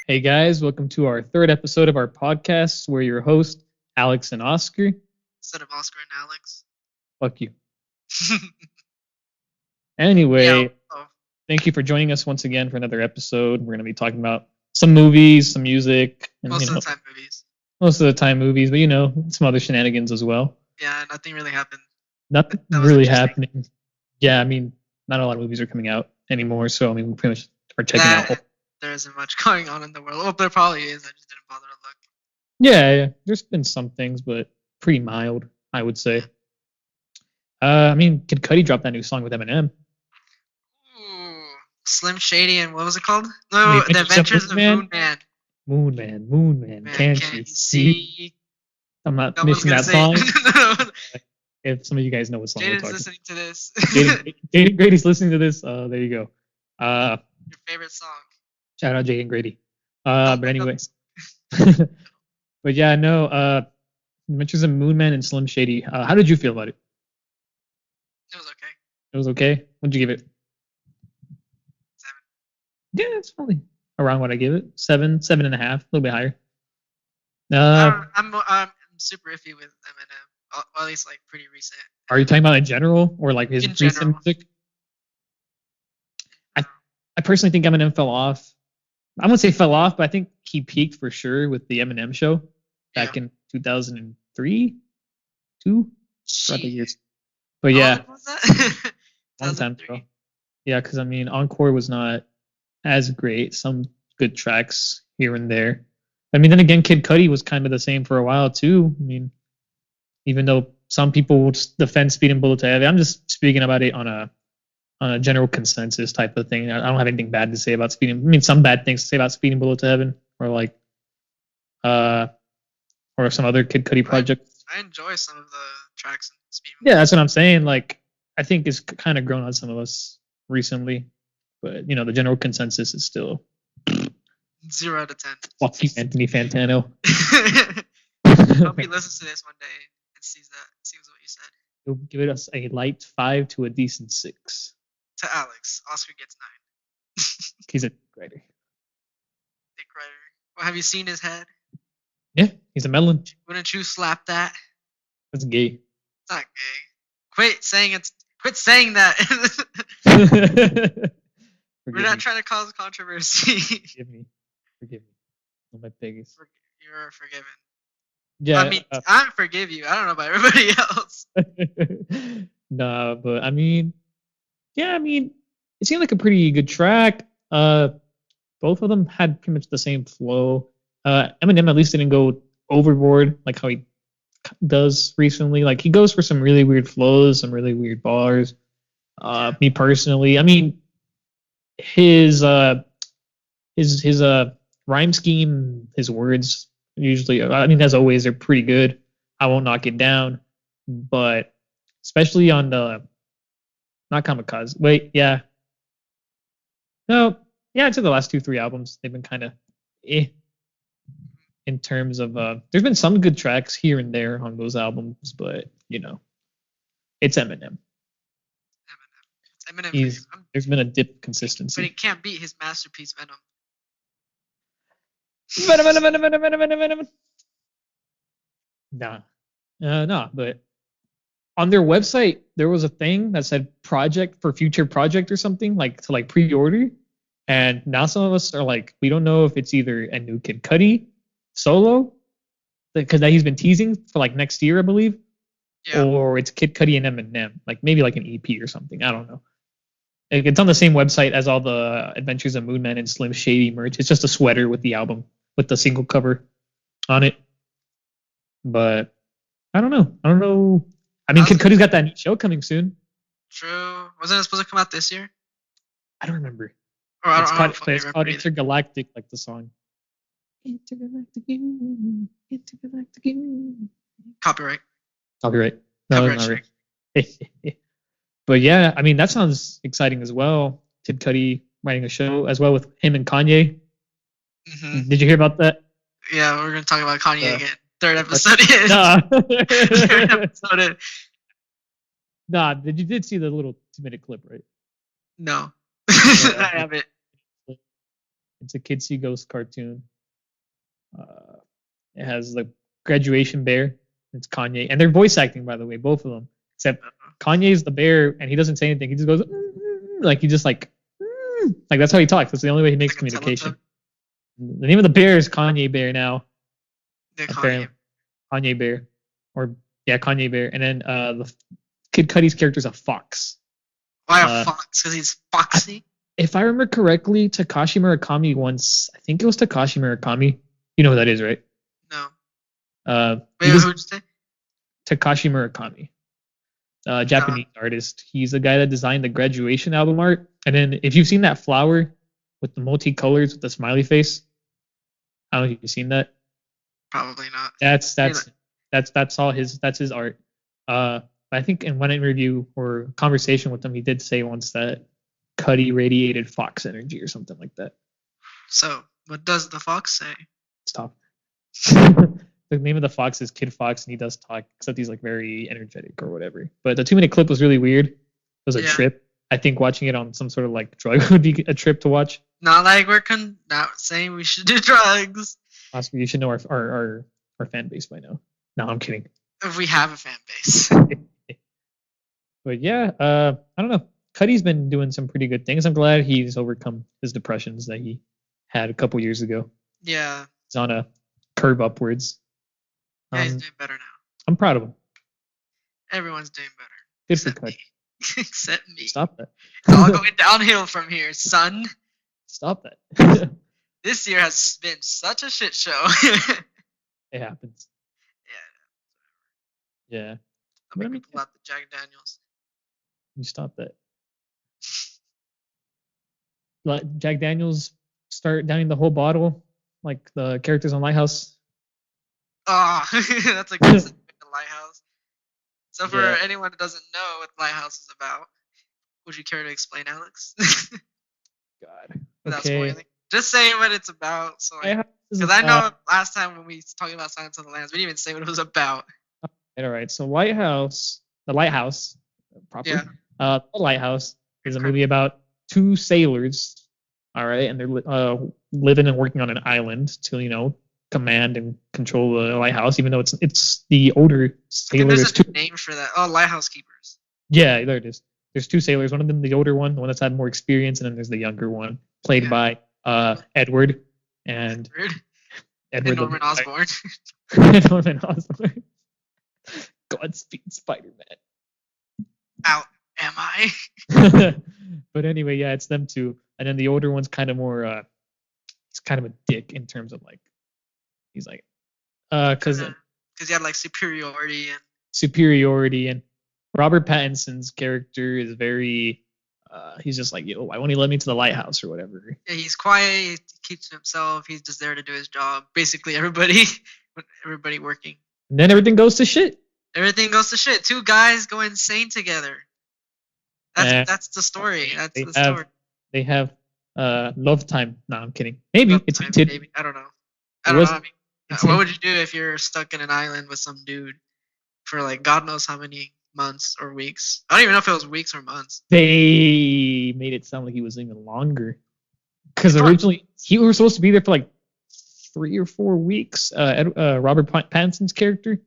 Hey guys, welcome to our third episode of our podcast. We're your hosts, Alex and Oscar. Instead of Oscar and Alex. Fuck you. Yeah. Anyway, Oh, thank you for joining us once again for another episode. We're going to be talking about some movies, some music, and most of the time movies. most of the time movies, but some other shenanigans as well. Yeah, nothing really happened. Nothing That was really interesting. happening. Yeah, not a lot of movies are coming out anymore, so we pretty much are checking out. There isn't much going on in the world. Well, there probably is. I just didn't bother to look. Yeah, there's been some things, but pretty mild, I would say. Kid Cudi dropped that new song with Eminem. Ooh, Slim Shady and what was it called? No, The Adventures of Moon Man. Moon Man, Man, can't you see? I'm not Someone's finishing gonna that say- song. If some of you guys know what song we're Jaden's talking listening to this. Jaden Grady's listening to this. There you go. Your favorite song. Shout out Jaden Grady. Oh, But anyway. that's- But yeah, no, Adventures of Moon Man and Slim Shady. How did you feel about it? It was okay. It was okay? What'd you give it? 7. Yeah, it's probably around what I give it. 7.5, a little bit higher. I'm super iffy with Eminem. Well, at least like pretty recent. Are you talking about in general or like his In recent general. music? I personally think Eminem fell off. I wouldn't say fell off, but I think he peaked for sure with the Eminem show back in 2003, 2, throughout the years. But yeah, How old was that? long time 2003. ago. Yeah, because Encore was not as great. Some good tracks here and there. Then again, Kid Cudi was kind of the same for a while too. Even though some people will just defend Speed and Bullet to Heaven, I'm just speaking about it on a general consensus type of thing. I don't have anything bad to say about Speed. Some bad things to say about Speed and Bullet to Heaven, or like, or some other Kid Cudi projects. I enjoy some of the tracks in Speed. Yeah, that's what I'm saying. Like, I think it's kind of grown on some of us recently, but the general consensus is still 0 out of 10. fuck you, Anthony Fantano. Hope he listens to this one day and sees what you said. He'll give us a light 5 to a decent 6. To Alex, Oscar gets 9. He's a writer. Dick Ryder. Well, have you seen his head? Yeah, he's a melon. Wouldn't you slap that? That's gay. It's not gay. Quit saying that. We're not trying to cause controversy. Forgive me. I'm my biggest. You're forgiven. Yeah. I mean, I forgive you. I don't know about everybody else. Nah, but it seemed like a pretty good track. Both of them had pretty much the same flow. Eminem at least didn't go overboard like how he does recently. Like he goes for some really weird flows, some really weird bars. Me personally, his rhyme scheme, his words usually, as always, they're pretty good. I won't knock it down, but especially on the not Kamikaze. Wait, yeah. No, yeah, to the last 2-3 albums, they've been kind of in terms of there's been some good tracks here and there on those albums, but it's Eminem. It's Eminem. There's been a dip in consistency. But it can't beat his masterpiece Venom. Venom. Nah, but on their website there was a thing that said project for future project or something like to like pre-order, and now some of us are like, we don't know if it's either a new Kid Cudi solo because that he's been teasing for like next year, I believe, or it's Kid Cudi and Eminem, like maybe like an EP or something. I don't know. It's on the same website as all the Adventures of Moon Man and Slim Shady merch. It's just a sweater with the album with the single cover on it. But I don't know. Kid Cudi's got that new show coming soon. True. Wasn't it supposed to come out this year? I don't remember. Or it's called Intergalactic, like the song. Intergalactic you. Copyright. No, Copyright not right. But yeah, that sounds exciting as well. Kid Cudi writing a show as well with him and Kanye. Mm-hmm. Did you hear about that? Yeah, we're gonna talk about Kanye again. Third episode in. Nah. Third episode in. Nah, you did see the little 2-minute clip, right? No. I haven't. It's a Kids See Ghost cartoon. It has the graduation bear. It's Kanye, and they're voice acting, by the way, both of them. Except Kanye's the bear, and he doesn't say anything. He just goes like he just like that's how he talks. That's the only way he makes Like a communication. The name of the bear is Kanye Bear now. Yeah, Kanye Bear, or Kanye Bear, and then the Kid Cudi's character is a fox. Why a fox? Because he's foxy. If I remember correctly, Takashi Murakami once. I think it was Takashi Murakami. You know who that is, right? No. Wait, who'd you say? Takashi Murakami, Japanese artist. He's the guy that designed the Graduation album art. And then if you've seen that flower with the multicolors with the smiley face, I don't know if you've seen that. Probably not. That's all his. That's his art. I think in one interview or conversation with him, he did say once that Cudi radiated fox energy or something like that. So what does the fox say? Stop. The name of the fox is Kid Fox, and he does talk, except he's like very energetic or whatever. But the 2-minute clip was really weird. It was a trip. I think watching it on some sort of like drug would be a trip to watch. Not like we're not saying we should do drugs. Possibly you should know our fan base by now. No, I'm kidding. If we have a fan base. But yeah, I don't know. Cudi's been doing some pretty good things. I'm glad he's overcome his depressions that he had a couple years ago. Yeah. He's on a curve upwards. Yeah, he's doing better now. I'm proud of him. Everyone's doing better. Good for Cudi. Except me. Stop that. It's all going downhill from here, son. Stop that. This year has been such a shit show. It happens. Yeah. I'm going to pull out the Jack Daniels. You stop that. Let Jack Daniels start downing the whole bottle like the characters on Lighthouse. Oh, that's a good segment to Lighthouse. So for anyone who doesn't know what Lighthouse is about, would you care to explain, Alex? God. Without spoiling. Just say what it's about. So because I know last time when we talked about Silence of the Lambs, we didn't even say what it was about. All right. So the Lighthouse, properly. The Lighthouse is a movie about two sailors. All right, and they're living and working on an island to command and control the lighthouse, even though it's the older sailor. There's a name for that. Oh, lighthouse keepers. Yeah, there it is. There's two sailors. One of them, the older one, the one that's had more experience, and then there's the younger one, played by Edward and Norman Osborn. Norman Osborn. Godspeed, Spider-Man. Out am I? But anyway, yeah, it's them two, and then the older one's kind of more. He's kind of a dick in terms of like. He's like, because he had like superiority and Robert Pattinson's character is very he's just like, yo, why won't he let me to the lighthouse or whatever? Yeah, he's quiet, he keeps to himself, he's just there to do his job. Basically everybody working. And then everything goes to shit. Two guys go insane together. That's the story. They have love time. No, I'm kidding. Maybe it's hinted. Maybe. I don't know. I mean, what would you do if you're stuck in an island with some dude for like God knows how many months or weeks? I don't even know if it was weeks or months. They made it sound like he was even longer. Because originally he was supposed to be there for like 3 or 4 weeks. Robert Pattinson's character.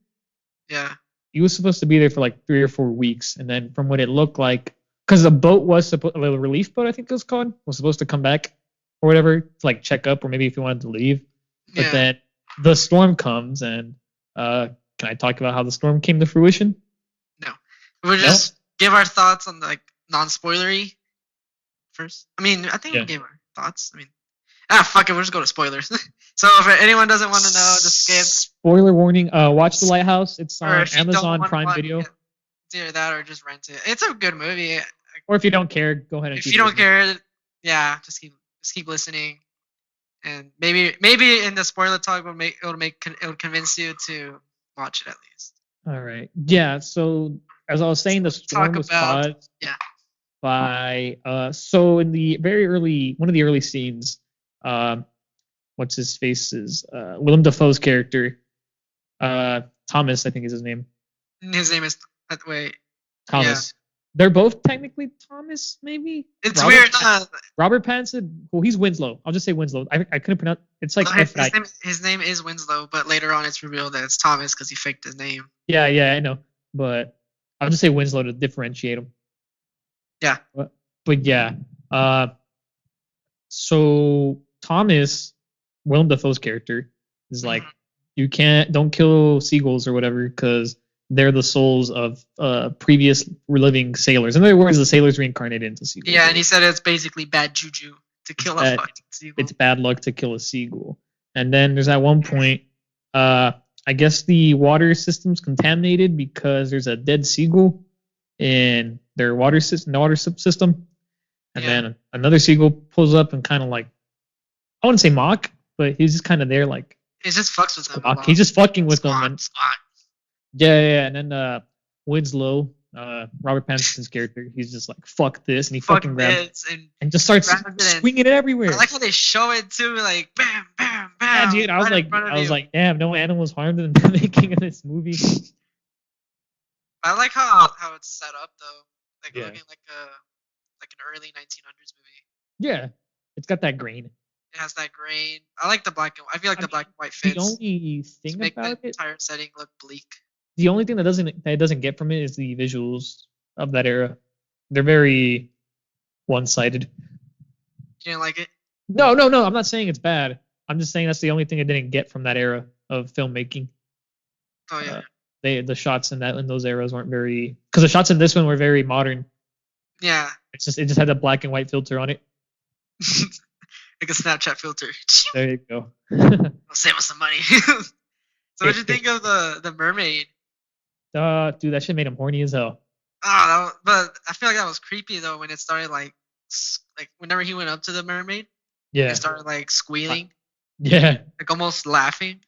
Yeah. He was supposed to be there for like 3 or 4 weeks, and then from what it looked like, because the boat was the relief boat, I think it was called, was supposed to come back or whatever to like check up, or maybe if he wanted to leave. But then the storm comes, and can I talk about how the storm came to fruition? No. We'll just give our thoughts on like non-spoilery first. I mean, I think we gave our thoughts. I mean, fuck it, we'll just go to spoilers. So if anyone doesn't want to know, just skip. Spoiler warning, watch The Lighthouse. It's on Amazon Prime Video. It's either that or just rent it. It's a good movie. Or if you don't care, go ahead and if you don't care, just keep listening. And maybe in the spoiler talk it'll convince you to watch it at least. All right. Yeah. So as I was saying, the storm was caused by so in the one of the early scenes, what's his face is Willem Dafoe's character, Thomas, I think is his name. His name is Thomas. They're both technically Thomas, maybe. It's weird. Robert Pattinson. Well, he's Winslow. I'll just say Winslow. I couldn't pronounce. It's like his name is Winslow, but later on it's revealed that it's Thomas because he faked his name. Yeah, I know, but I'll just say Winslow to differentiate him. Yeah. But yeah. So Thomas, Willem Dafoe's character, is like, don't kill seagulls or whatever because they're the souls of previous living sailors. In other words, the sailors reincarnated into seagulls. Yeah, and he said it's basically bad juju to kill a fucking seagull. It's bad luck to kill a seagull. And then there's at one point, I guess the water system's contaminated because there's a dead seagull in their water system. And then another seagull pulls up and kind of like, I wouldn't say mock, but he's just kind of there like. He just fucks with them. He's just fucking with them. Yeah. And then Winslow, Robert Pattinson's character, he's just like, fuck this. And he fucking grabs and just starts swinging it everywhere. I like how they show it too, like, bam, bam, bam. Yeah, dude, I was like, damn, no animals harmed in the making of this movie. I like how it's set up, though. Like, looking like an early 1900s movie. Yeah. It's got that grain. It has that grain. I like the black and white. I feel like the black and white fits. The only thing to make about the entire setting look bleak. The only thing that doesn't get from it is the visuals of that era. They're very one-sided. You didn't like it? No. I'm not saying it's bad. I'm just saying that's the only thing I didn't get from that era of filmmaking. Oh yeah. The shots in those eras weren't very, because the shots in this one were very modern. Yeah. It just had a black and white filter on it. Like a Snapchat filter. There you go. I'll save us some money. So what'd you think of the mermaid? Dude, that shit made him horny as hell. But I feel like that was creepy though when it started like whenever he went up to the mermaid. Yeah. It started like squealing. Yeah. Like almost laughing.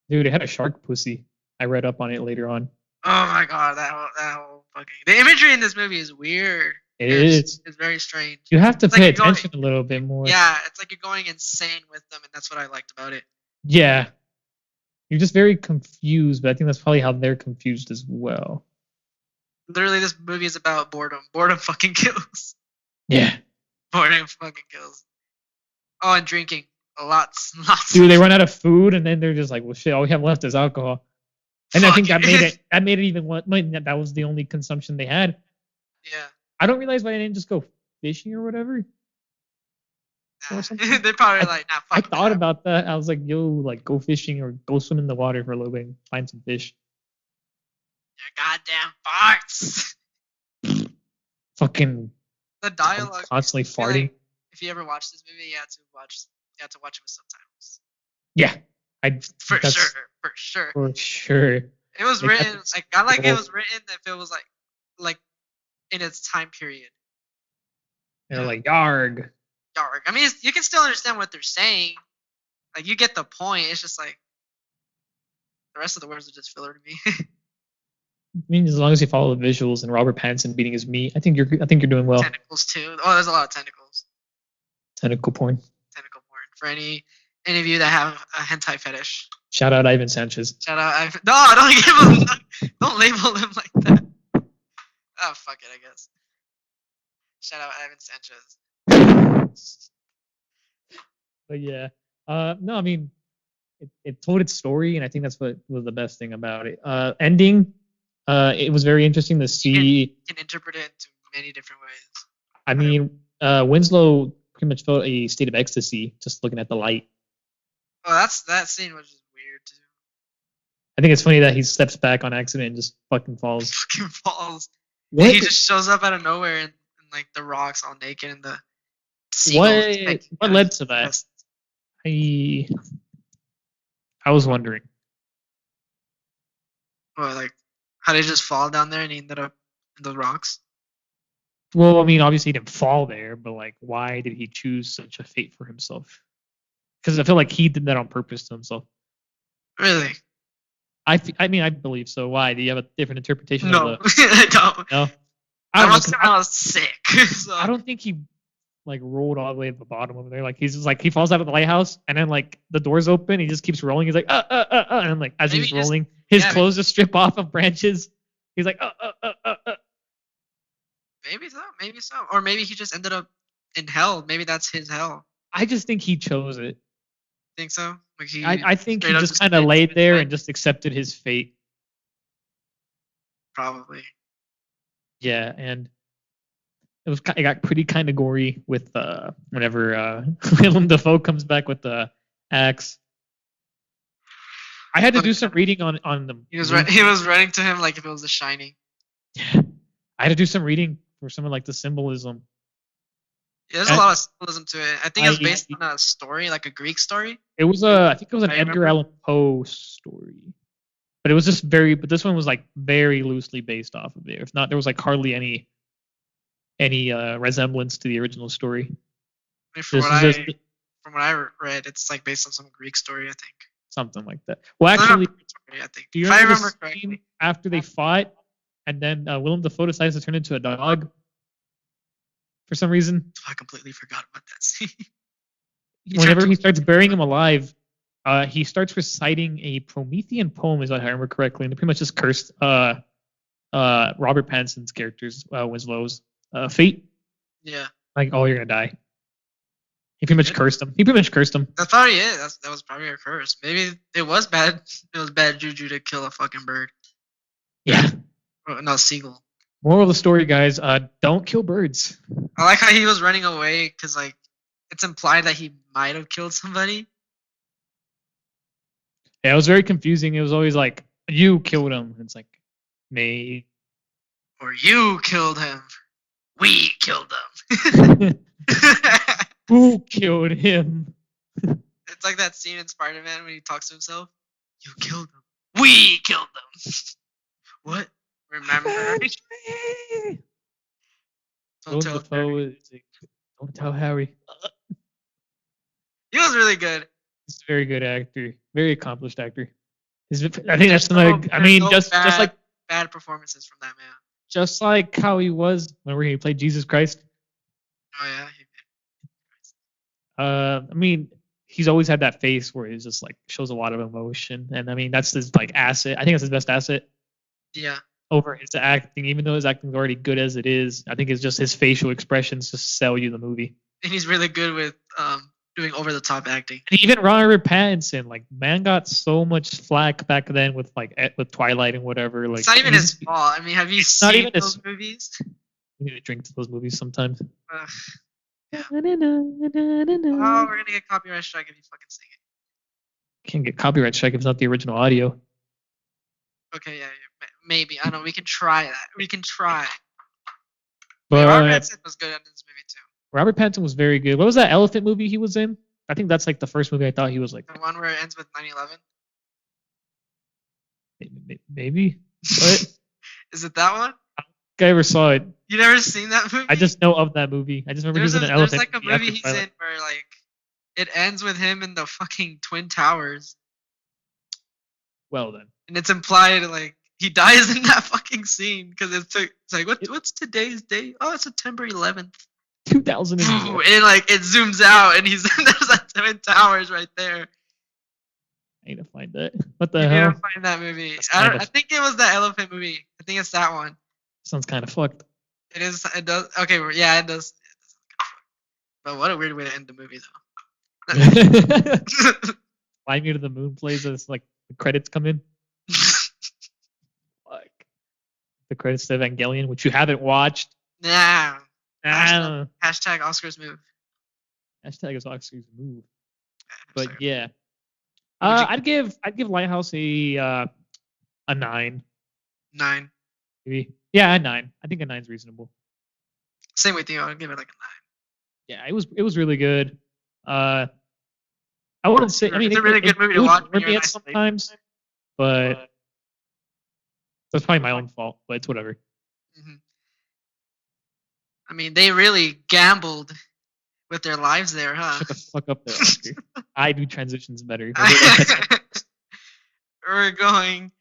Dude, it had a shark pussy. I read up on it later on. Oh my god, that whole fucking the imagery in this movie is weird. It's very strange. You have to pay attention a little bit more. Yeah, it's like you're going insane with them, and that's what I liked about it. Yeah. You're just very confused, but I think that's probably how they're confused as well. Literally, this movie is about boredom. Boredom fucking kills. Yeah. Boredom fucking kills. Oh, and drinking. Lots. Dude, they run out of food, and then they're just like, well, shit, all we have left is alcohol. And I think that made it even one. That was the only consumption they had. Yeah. I don't realize why they didn't just go fishing or whatever. Nah. They're probably like, nah, fuck I thought about that. I was like, yo, like go fishing or go swim in the water for a little bit and find some fish. Yeah, goddamn farts. Fucking. The dialogue. Constantly farting. Like, if you ever watch this movie, you have to watch it with subtitles. Yeah. For sure. For sure. It was written like I like it was written if it was like in its time period. They're like yarg. I mean, you can still understand what they're saying. Like you get the point. It's just like the rest of the words are just filler to me. I mean, as long as you follow the visuals and Robert Pattinson beating his meat, I think you're doing well. Tentacles too. Oh, there's a lot of tentacles. Tentacle porn. For any of you that have a hentai fetish. Shout out Ivan Sanchez. Shout out Ivan. No, don't give him. Don't label him like that. Oh, fuck it, I guess. Shout out Ivan Sanchez. But yeah, no, I mean, it told its story, and I think that's what was the best thing about it. Ending, it was very interesting to see. You can interpret it into many different ways. I mean, Winslow pretty much felt a state of ecstasy just looking at the light. Oh, that scene was just weird too. I think it's funny that he steps back on accident and just fucking falls. What? He just shows up out of nowhere and like the rocks all naked and the seagulls. What led to that? I was wondering. Well, like how did he just fall down there and he ended up in the rocks? Well, I mean, obviously he didn't fall there, but like, why did he choose such a fate for himself? Because I feel like he did that on purpose to himself. Really? I mean, I believe so. Why? Do you have a different interpretation? No, of the... I don't. No, I was sick. So. I don't think he like rolled all the way to the bottom over there. Like he's just like he falls out of the lighthouse and then like the doors open. He just keeps rolling. He's like and like as he's rolling, his clothes just strip off of branches. He's like Maybe so. Maybe so. Or maybe he just ended up in hell. Maybe that's his hell. I just think he chose it. Think so? Like I think he straight up just kind of laid there and just accepted his fate. Probably. Yeah, and it got pretty kind of gory with whenever Willem Dafoe comes back with the axe. I had to do some reading on them. He was running to him like if it was The Shining. Yeah, I had to do some reading for some of like the symbolism. Yeah, there's a lot of symbolism to it. I think it's based on a story, like a Greek story. It was I think it was an Edgar Allan Poe story, but it was just but this one was like very loosely based off of it. If not, there was like hardly any resemblance to the original story. From what I read, it's like based on some Greek story, I think. Something like that. Well, actually, I think do you remember correctly, after they fought, and then Willem Dafoe decides to turn into a dog for some reason? I completely forgot about that scene. Whenever he starts burying him alive, he starts reciting a Promethean poem, is what I remember correctly, and they pretty much just cursed Robert Pattinson's character's Winslow's fate. Yeah. Like, oh, you're gonna die. He pretty much cursed him. That's probably it. That was probably a curse. Maybe it was bad. It was bad juju to kill a fucking bird. Yeah. Not a seagull. Moral of the story, guys: don't kill birds. I like how he was running away because like it's implied that he might have killed somebody. Yeah, it was very confusing. It was always like, you killed him. It's like, me. Or you killed him. We killed him. Who killed him? It's like that scene in Spider-Man when he talks to himself. You killed him. We killed them. What? Remember? Don't tell Harry. He was really good. He's a very good actor. Very accomplished actor. I think that's another. I mean, just like bad performances from that man. Just like how he was whenever he played Jesus Christ. Oh yeah. I mean, he's always had that face where he just like shows a lot of emotion, and I mean that's his like asset. I think that's his best asset. Yeah. Over his acting, even though his acting is already good as it is, I think it's just his facial expressions just sell you the movie. And he's really good with doing over the top acting. And even Robert Pattinson, like man, got so much flack back then with Twilight and whatever. Like it's not even his fault. I mean, have you seen those movies? We need to drink to those movies sometimes. Yeah. Oh, we're gonna get copyright strike if you fucking sing it. Can't get copyright strike if it's not the original audio. Okay, yeah, maybe. I don't know. We can try that. We can try. But Robert Pattinson was good in this movie too. Robert Pattinson was very good. What was that elephant movie he was in? I think that's like the first movie I thought he was like. The one where it ends with 9/11. Maybe. What? Is it that one? I ever saw it. You never seen that movie? I just know of that movie. I just remember he was in an elephant. There's like a movie he's in where like it ends with him in the fucking Twin Towers. Well then. And it's implied like he dies in that fucking scene because it's like what's today's date? Oh, it's September 11th. 2000. And like it zooms out and there's that Twin Towers right there. I need to find that. What the hell? You need to find that movie. I think it was the elephant movie. I think it's that one. Sounds kind of fucked. It is. It does. Okay. Yeah, it does. But what a weird way to end the movie, though. Fly Me to the Moon plays as like the credits come in. Like the credits to Evangelion, which you haven't watched. Nah. Hashtag Oscars move. Hashtag is Oscars move. But yeah, I'd give Lighthouse a 9. 9. Maybe. Yeah, a 9. I think a 9's reasonable. Same with you. I'd give it like a 9. Yeah, it was really good. I wouldn't say. I mean, it's a really good movie to watch sometimes, but that's probably my own fault. But it's whatever. Mm-hmm. I mean, they really gambled with their lives there, huh? Shut the fuck up, there, Oscar. I do transitions better. We're going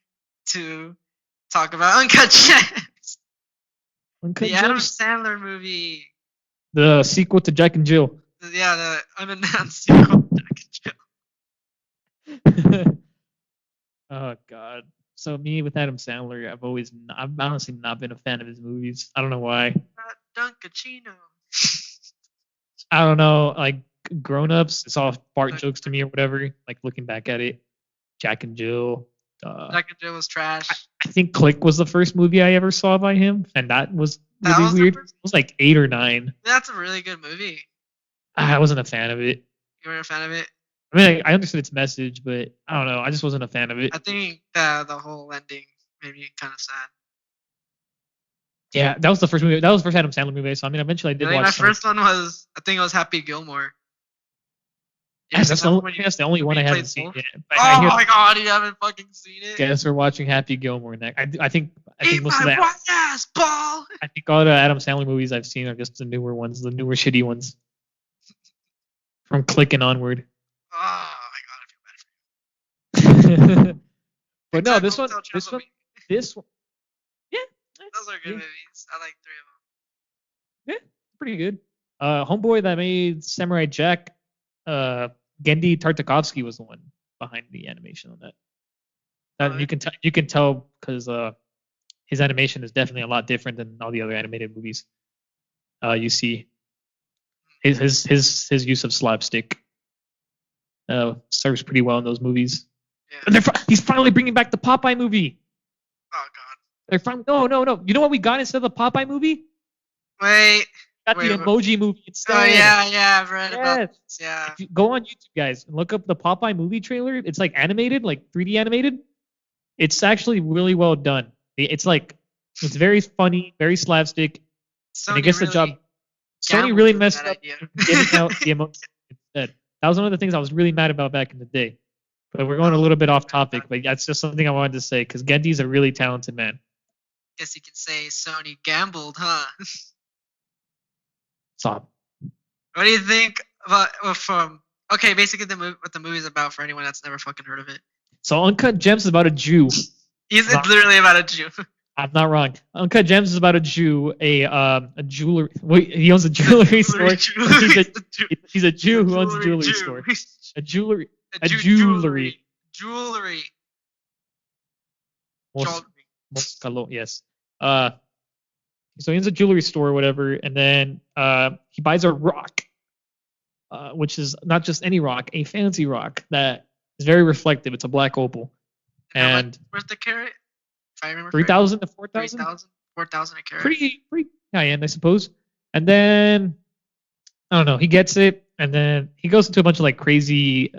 to talk about Uncut Gems. The Adam Sandler movie. The sequel to Jack and Jill. Yeah, the unannounced sequel to Jack and Jill. Oh, God. So me with Adam Sandler, I've honestly not been a fan of his movies. I don't know why. Dunkachino. I don't know. Like Grown Ups, it's all fart jokes to me or whatever. Like looking back at it, Jack and Jill. Jack and Jill was trash. I think Click was the first movie I ever saw by him, and that was really weird. It was like 8 or 9. That's a really good movie. I wasn't a fan of it. You weren't a fan of it? I mean, I understood its message, but I don't know. I just wasn't a fan of it. I think the whole ending made me kind of sad. Yeah, that was the first movie. That was the first Adam Sandler movie. So I mean, eventually I did watch. My first one was, I think it was Happy Gilmore. Yes, that's the only one I haven't seen yet. Oh my god, you haven't fucking seen it? Guess we're watching Happy Gilmore next. I think most of that. Ass, Paul. I think all the Adam Sandler movies I've seen are just the newer ones, the newer shitty ones. From Click and onward. Oh my god, I feel bad for you. But no, this one. Yeah. Those are good movies. I like 3 of them. Yeah, pretty good. Homeboy that made Samurai Jack, Gendy Tartakovsky was the one behind the animation on that. You can tell because his animation is definitely a lot different than all the other animated movies. You see his use of slapstick serves pretty well in those movies. Yeah. And he's finally bringing back the Popeye movie. Oh god. They're finally no. You know what we got instead of the Popeye movie? Wait. Got the Emoji movie instead. Oh yeah, I've read about this. Yeah. If you go on YouTube, guys, and look up the Popeye movie trailer. It's like animated, like 3D animated. It's actually really well done. It's very funny, very slapstick, and it gets the job. Sony really messed up getting out the emoji instead. That was one of the things I was really mad about back in the day. But we're going a little bit off topic, but that's just something I wanted to say because Gendy's a really talented man. Guess you can say Sony gambled, huh? Stop. What do you think about okay, basically what the movie's about for anyone that's never fucking heard of it? So Uncut Gems is about a Jew. He's literally about a Jew. I'm not wrong. Uncut Gems is about a Jew, a jeweler. Wait, he owns a jewelry store. He's a Jew who owns a jewelry store. A jewelry. Yes. So he owns a jewelry store or whatever, and then he buys a rock, which is not just any rock, a fancy rock that is very reflective. It's a black opal. And where's the carat? If I remember, 3,000 to 4,000. 4,000 a carat. Pretty high end, I suppose. And then I don't know. He gets it, and then he goes into a bunch of like crazy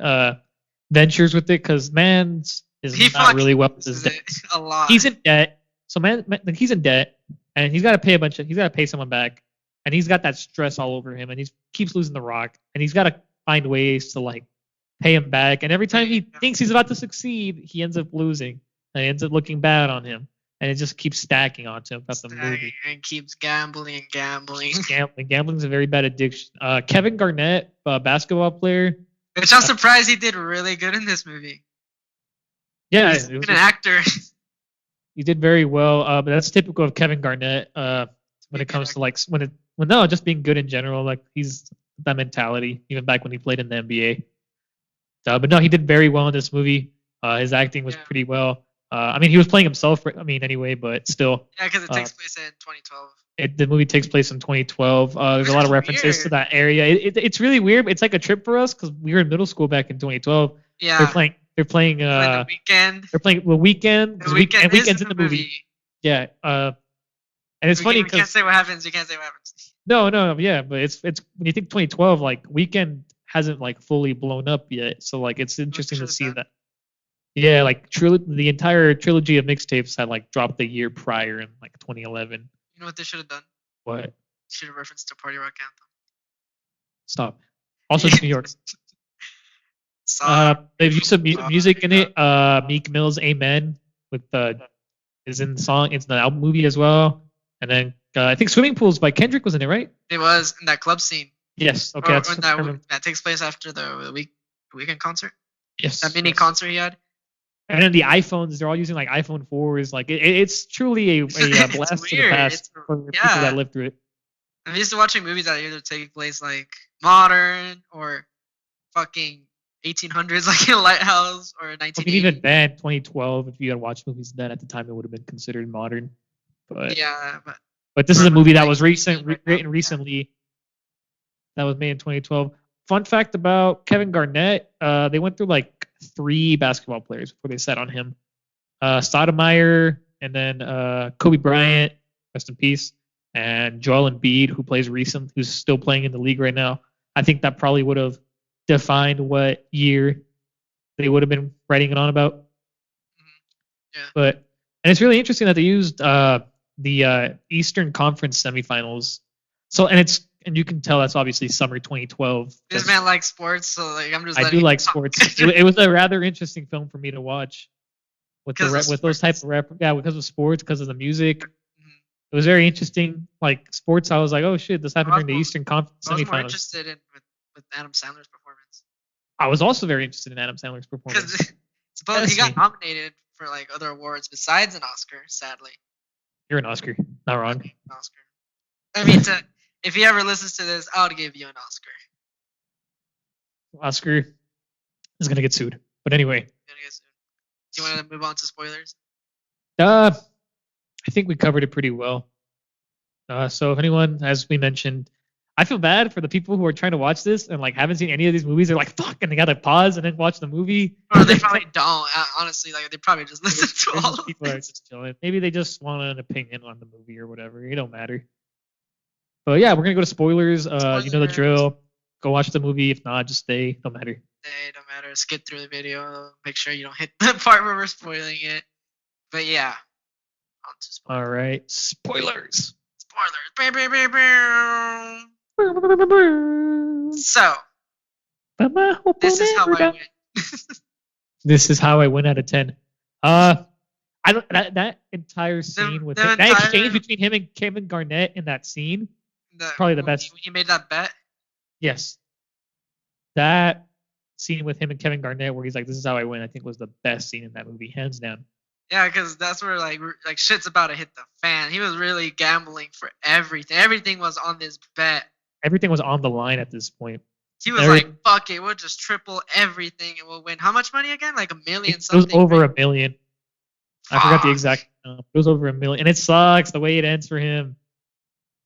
ventures with it because man's is not really well with his debt. A lot. He's in debt. So man, he's in debt, and he's got to pay he's got to pay someone back, and he's got that stress all over him, and he keeps losing the rock, and he's got to find ways to like pay him back, and every time he thinks he's about to sucking, he ends up losing, and it ends up looking bad on him, and it just keeps stacking onto him throughout the movie. And keeps gambling. Gambling's a very bad addiction. Kevin Garnett, basketball player. Which I'm surprised he did really good in this movie. Yeah, he's an actor. He did very well, but that's typical of Kevin Garnett when it comes to like just being good in general. Like he's that mentality, even back when he played in the NBA. But no, he did very well in this movie. His acting was pretty well. I mean, he was playing himself. Anyway, but still. Yeah, because it takes place in 2012. The movie takes place in 2012. There's a lot of references to that area. It's really weird. It's like a trip for us because we were in middle school back in 2012. Yeah. They're playing. The Weeknd. They're playing the Weeknd. The Weeknd's in the movie. Yeah. And it's funny because you can't say what happens. No. Yeah, but it's when you think 2012, like Weeknd hasn't like fully blown up yet. So like it's interesting to see that. Yeah, like the entire trilogy of mixtapes had like dropped the year prior in like 2011. You know what they should have done? What? Should have referenced a Party Rock anthem. Stop. Also, New York. They've used some music in it. Meek Mill's "Amen" is in the song. It's in the album movie as well. And then I think "Swimming Pools" by Kendrick was in it, right? It was in that club scene. Yes. Okay. That takes place after the Weeknd concert. Yes. That mini concert he had. And then the iPhones, they're all using like iPhone 4s. Like it's truly a blast to the past for people that lived through it. I'm used to watching movies that either take place like modern or fucking 1800s, like in Lighthouse or I 1980s. mean, even then, 2012, if you had watched movies then at the time, it would have been considered modern. But yeah, but this is a movie that was written right recently. That was made in 2012. Fun fact about Kevin Garnett: they went through like 3 basketball players before they set on him. Sotomayor, and then Kobe Bryant, rest in peace, and Joel Embiid, who's still playing in the league right now. I think that probably would have defined what year they would have been writing it on about. Yeah. But and it's really interesting that they used the Eastern Conference semifinals. So and you can tell that's obviously summer 2012. This man likes sports, so like I'm just. I do like sports. It was a rather interesting film for me to watch. With those types of because of sports, because of the music. It was very interesting. Like sports, I was like, oh shit, this happened during the Eastern Conference semifinals. I was more interested in with Adam Sandler's performance. I was also very interested in Adam Sandler's performance. Because he got nominated for like other awards besides an Oscar, sadly. You're an Oscar, not wrong. An Oscar. I mean, if he ever listens to this, I would give you an Oscar. Oscar is gonna get sued, but anyway. Do you want to move on to spoilers? I think we covered it pretty well. So if anyone, as we mentioned, I feel bad for the people who are trying to watch this and like haven't seen any of these movies. They're like, fuck, and they gotta pause and then watch the movie. Or they probably don't. Honestly, like they probably just listen to all of people are just chilling. Maybe they just want an opinion on the movie or whatever. It don't matter. But yeah, we're gonna go to spoilers. You know the drill. Go watch the movie. If not, just stay. Don't matter. Don't matter. Skip through the video. Make sure you don't hit the part where we're spoiling it. But yeah. On to spoilers. All right. Spoilers. So. This is how I win. This is how I win out of 10. I don't that entire scene with that exchange between him and Kevin Garnett in that scene. Probably the best. You made that bet? Yes. That scene with him and Kevin Garnett where he's like, this is how I win, I think was the best scene in that movie, hands down. Yeah, because that's where like shit's about to hit the fan. He was really gambling for everything. Everything was on this bet. Everything was on the line at this point. He was like, fuck it, we'll just triple everything and we'll win. How much money again? Like $1 million something? It was over $1 million. Fuck. I forgot the exact it was over $1 million. And it sucks the way it ends for him.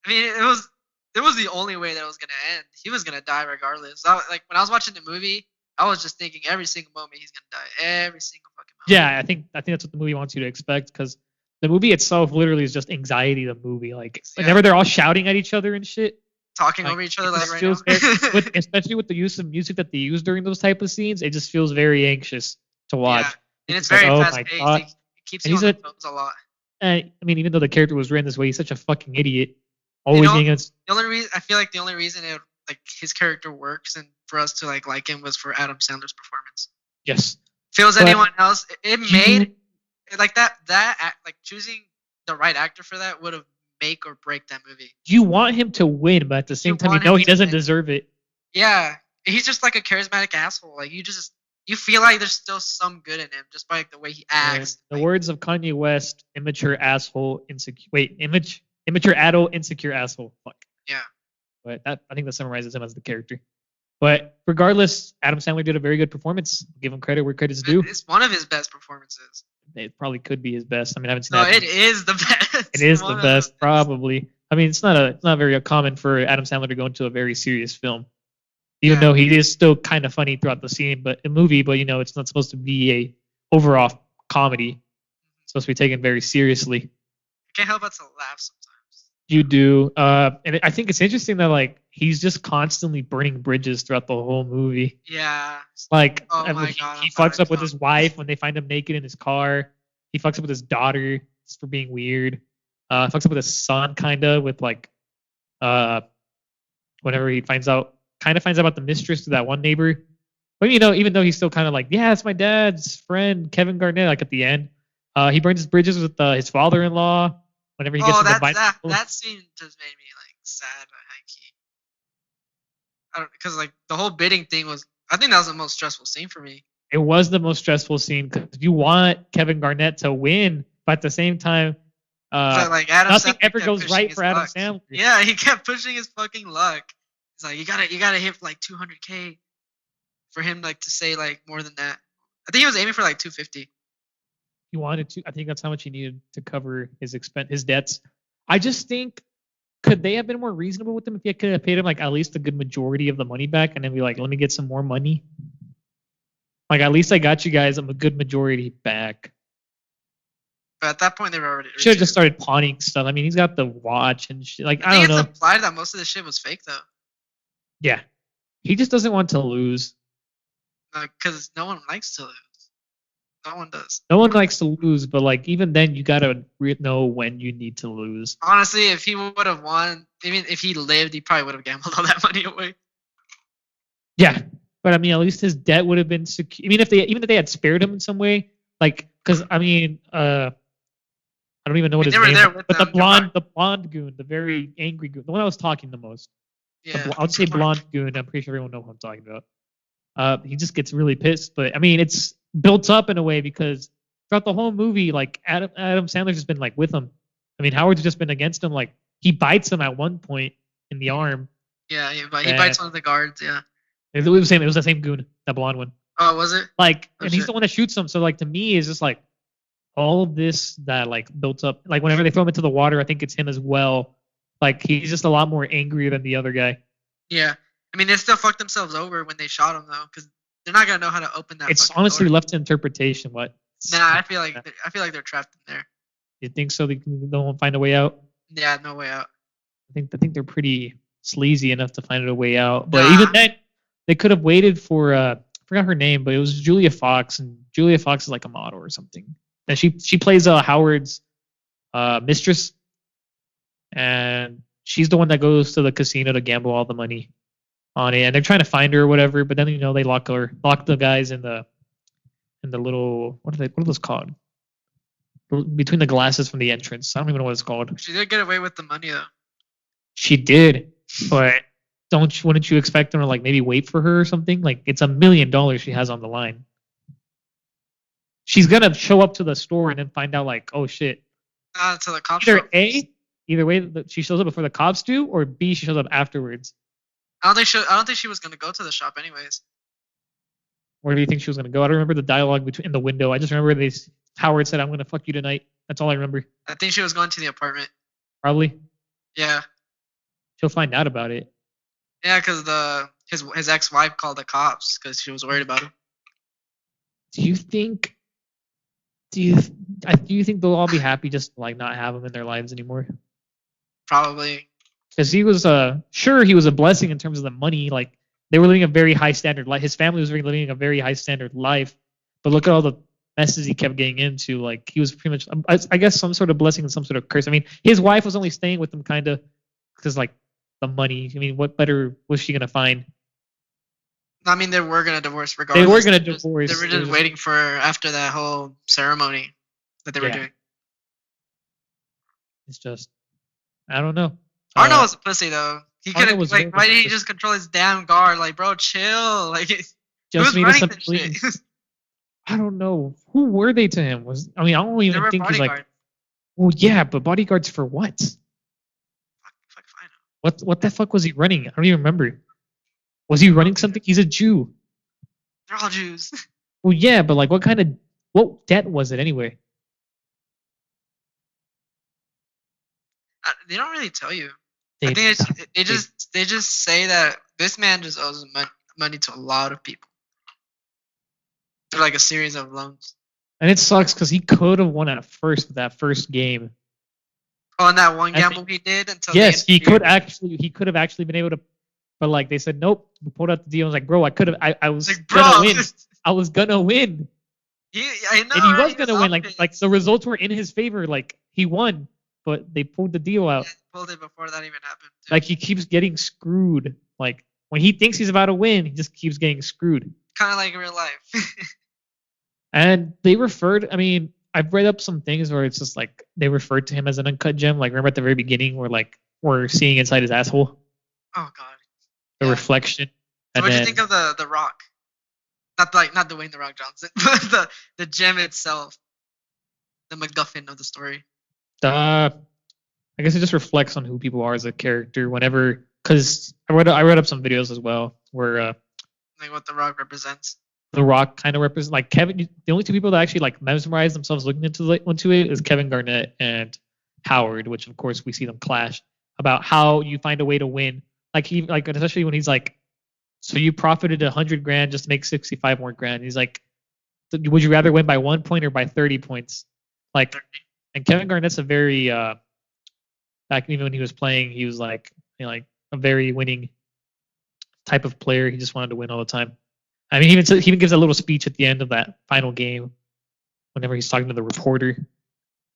I mean, it was the only way that it was gonna end. He was gonna die regardless. Like when I was watching the movie, I was just thinking every single moment he's gonna die. Every single fucking moment. Yeah, I think that's what the movie wants you to expect because the movie itself literally is just anxiety. The movie, like whenever they're all shouting at each other and shit, talking over each other like right now. Especially with the use of music that they use during those type of scenes, it just feels very anxious to watch. Yeah. And it's very fast paced. It keeps you on the toes a lot. And I mean, even though the character was written this way, he's such a fucking idiot. Always being the only reason I feel like the only reason his character works and for us to like him was for Adam Sandler's performance. Yes. Feels anyone else? It made like that like choosing the right actor for that would have make or break that movie. You want him to win, but at the same time, you know he doesn't deserve it. Yeah, he's just like a charismatic asshole. Like you feel like there's still some good in him just by like the way he acts. The words of Kanye West: "Immature asshole, immature adult, insecure asshole." Fuck. Yeah. But I think that summarizes him as the character. But regardless, Adam Sandler did a very good performance. Give him credit where credit's due. It's one of his best performances. It probably could be his best. I mean, I haven't seen that. No, it is the best. It is the best, probably. I mean, it's not very common for Adam Sandler to go into a very serious film, even though he is still kind of funny throughout the scene, but a movie. But it's not supposed to be a overall comedy. It's supposed to be taken very seriously. I can't help but to laugh sometimes. You do, and I think it's interesting that like he's just constantly burning bridges throughout the whole movie. Yeah. Like, oh my God, he fucks up with his wife when they find him naked in his car. He fucks up with his daughter just for being weird. Fucks up with his son kinda with like, whenever he finds out about the mistress to that one neighbor. But even though he's still kind of like, yeah, it's my dad's friend Kevin Garnett. Like at the end, he burns his bridges with his father-in-law. Whenever he gets to that scene just made me like sad, high key. I don't because like the whole bidding thing was. I think that was the most stressful scene for me. It was the most stressful scene because you want Kevin Garnett to win, but at the same time, like nothing ever goes right for Adam Sandler. Yeah, he kept pushing his fucking luck. He's like, you gotta hit like 200K. for him like to say like more than that. I think he was aiming for like 250. He wanted to. I think that's how much he needed to cover his debts. I just think, could they have been more reasonable with him if they could have paid him like at least a good majority of the money back, and then be like, let me get some more money. Like at least I got you guys a good majority back. But at that point, they were already. Should have just started pawning stuff. I mean, he's got the watch and shit. Like I don't know. It's implied that most of the shit was fake though. Yeah, he just doesn't want to lose. Because no one likes to lose. No one does. No one likes to lose, but like even then, you gotta know when you need to lose. Honestly, if he would have won, even if he lived, he probably would have gambled all that money away. Yeah, but I mean, at least his debt would have been secure. I mean, even if they had spared him in some way, like, because I mean, I don't even know what his name is, but the blonde goon, the very angry goon, the one I was talking the most. Yeah. I'll just say blonde goon. I'm pretty sure everyone knows what I'm talking about. He just gets really pissed, but I mean, it's built up in a way because throughout the whole movie, like Adam Sandler's just been like with him. I mean, Howard's just been against him. Like he bites him at one point in the arm. Yeah, he bites one of the guards. Yeah. It was the same goon, that blonde one. Oh, was it? Like, and he's the one that shoots him. So like to me, it's just like all of this that like built up. Like whenever they throw him into the water, I think it's him as well. Like he's just a lot more angry than the other guy. Yeah. I mean, they still fucked themselves over when they shot him though, because they're not gonna know how to open that. It's honestly left to interpretation. What? Nah, I feel like they're trapped in there. You think so? They won't find a way out. Yeah, no way out. I think they're pretty sleazy enough to find a way out. But even then, they could have waited for I forgot her name, but it was Julia Fox, and Julia Fox is like a model or something. And she plays Howard's mistress, and she's the one that goes to the casino to gamble all the money on it. And they're trying to find her or whatever, but then they lock the guys in the little what are those called? Between the glasses from the entrance. I don't even know what it's called. She did get away with the money though. She did, but wouldn't you expect them to like maybe wait for her or something? Like it's $1 million she has on the line. She's gonna show up to the store and then find out like, oh shit. To the cops. Either way, she shows up before the cops do, or B, she shows up afterwards. I don't think she was gonna go to the shop anyways. Where do you think she was gonna go? I don't remember the dialogue in the window. I just remember Howard said, "I'm gonna fuck you tonight." That's all I remember. I think she was going to the apartment. Probably. Yeah. She'll find out about it. Yeah, because his ex-wife called the cops because she was worried about him. Do you think they'll all be happy just like not have him in their lives anymore? Probably. Because he was sure he was a blessing in terms of the money. Like they were living a very high standard life. His family was living a very high standard life. But look at all the messes he kept getting into. Like he was pretty much, I guess, some sort of blessing and some sort of curse. I mean, his wife was only staying with him kind of because like the money. I mean, what better was she gonna find? I mean, they were gonna divorce regardless. They were gonna divorce. They were just waiting for after that whole ceremony that they were doing. It's just, I don't know. Arnold was a pussy though. He could have like, why did he just control his damn guard? Like, bro, chill. Like, just made us shit? I don't know. Who were they to him? I don't even think he's like. Well, yeah, but bodyguards for what? Fuck, what the fuck was he running? I don't even remember. Was he running something? He's a Jew. They're all Jews. Well, yeah, but like, what debt was it anyway? They don't really tell you. I think they just say that this man just owes money to a lot of people. Through like a series of loans. And it sucks because he could have won at first with that first game. Oh, and that one gamble he did until yes, he could have actually been able to, but like they said, nope. We pulled out the deal. I was like, bro, I was like, gonna win. I was gonna win. I know. And he was gonna win. Like the results were in his favor. Like he won, but they pulled the deal out. Yeah, pulled it before that even happened. Too. Like he keeps getting screwed. Like when he thinks he's about to win, he just keeps getting screwed. Kind of like in real life. And they referred. I mean, I've read up some things where it's just like they referred to him as an uncut gem. Like remember at the very beginning where like we're seeing inside his asshole. Oh god. The reflection. So what do you think of the Rock? Not Dwayne the Rock Johnson, but the gem itself, the MacGuffin of the story. I guess it just reflects on who people are as a character. Whenever, because I read up some videos as well where Like what The Rock represents. The Rock kind of represents like Kevin. The only two people that actually like mesmerize themselves looking into it is Kevin Garnett and Howard, which of course we see them clash about how you find a way to win. Like he like especially when he's like, so you profited 100 grand just to make 65 more grand. He's like, would you rather win by 1 point or by 30 points? Like, and Kevin Garnett's a very back even when he was playing, he was like like a very winning type of player. He just wanted to win all the time. I mean, he even gives a little speech at the end of that final game, whenever he's talking to the reporter.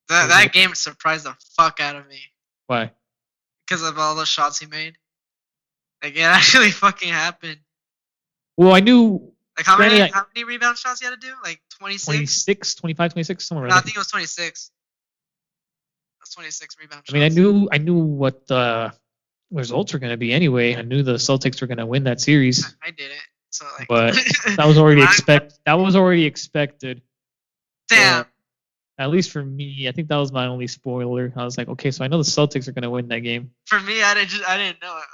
That game surprised the fuck out of me. Why? Because of all the shots he made. Like it actually fucking happened. Well, I knew. Like how many rebound shots you had to do? Like 26? 26, 25, 26, somewhere No, around. I think it was 26. That's 26 rebound shots. I mean, I knew what the results were going to be anyway. I knew the Celtics were going to win that series. I didn't. So like, but that was already expected. Damn. So, at least for me, I think that was my only spoiler. I was like, okay, so I know the Celtics are going to win that game. For me, I didn't know it.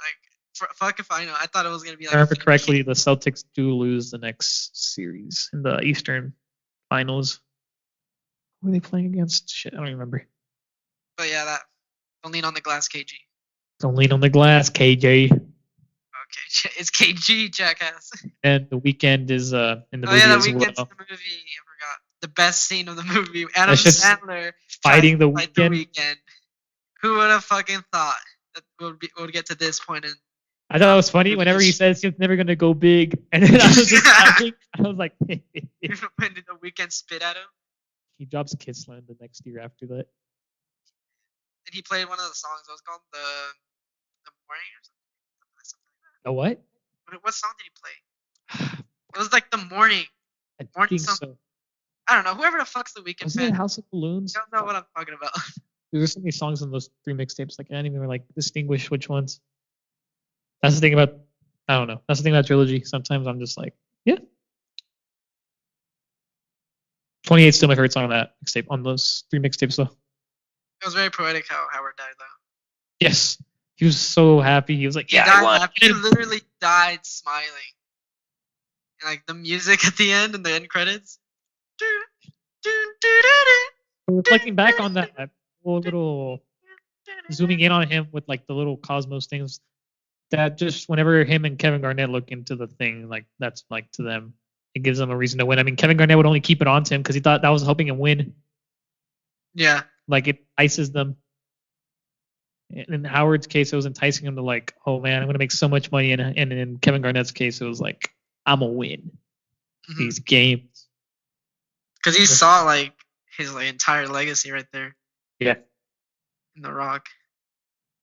Like, fuck if I know. I thought it was going to be like. If I remember correctly, the Celtics do lose the next series in the Eastern Finals. Who were they playing against? Shit, I don't remember. But yeah, don't lean on the glass, KG. Don't lean on the glass, KJ. Okay, it's KG, jackass. And the weekend is in the movie the as weekend's well. In the movie. I forgot the best scene of the movie. Adam Sandler fighting the weekend. Who would have fucking thought that would get to this point? And I thought it was funny whenever he says he's never gonna go big, and then I was just laughing. I was like, when did the weekend spit at him? He drops Kissland the next year after that. And he played one of the songs. It was called the Morning or something like that. The what? What song did he play? It was like the Morning. I think so. I don't know. Whoever the fuck's the Weeknd fan. Wasn't it House of Balloons? I don't know what I'm talking about. There's so many songs on those 3 mixtapes. Like I can't even like distinguish which ones. That's the thing about. I don't know. That's the thing about trilogy. Sometimes I'm just like, yeah. 28 still my favorite song on that mixtape. On those 3 mixtapes though. It was very poetic how Howard died though. Yes. He was so happy. He was like, yeah, I won. He literally died smiling. And like the music at the end and the end credits. Reflecting back on that whole little zooming in on him with like the little cosmos things, that just whenever him and Kevin Garnett look into the thing, like that's like to them, it gives them a reason to win. I mean, Kevin Garnett would only keep it on to him because he thought that was helping him win. Yeah. Like it ices them. In Howard's case, it was enticing him to like, oh man, I'm gonna make so much money. And in Kevin Garnett's case, it was like, I'm gonna win these games. Because he saw like his like entire legacy right there. Yeah. In The Rock.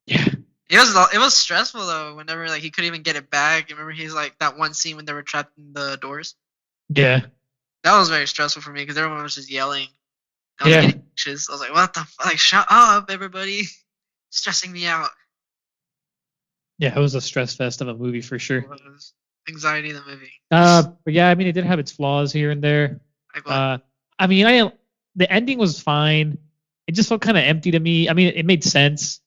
Yeah. It was stressful though. Whenever like he couldn't even get it back. Remember he's like that one scene when they were trapped in the doors. Yeah. That was very stressful for me because everyone was just yelling. I was getting anxious. I was like, what the fuck? Like, shut up, everybody. Stressing me out. Yeah, it was a stress fest of a movie for sure. It was anxiety in the movie. But yeah, I mean, it did have its flaws here and there. Like I mean, the ending was fine. It just felt kind of empty to me. I mean, it made sense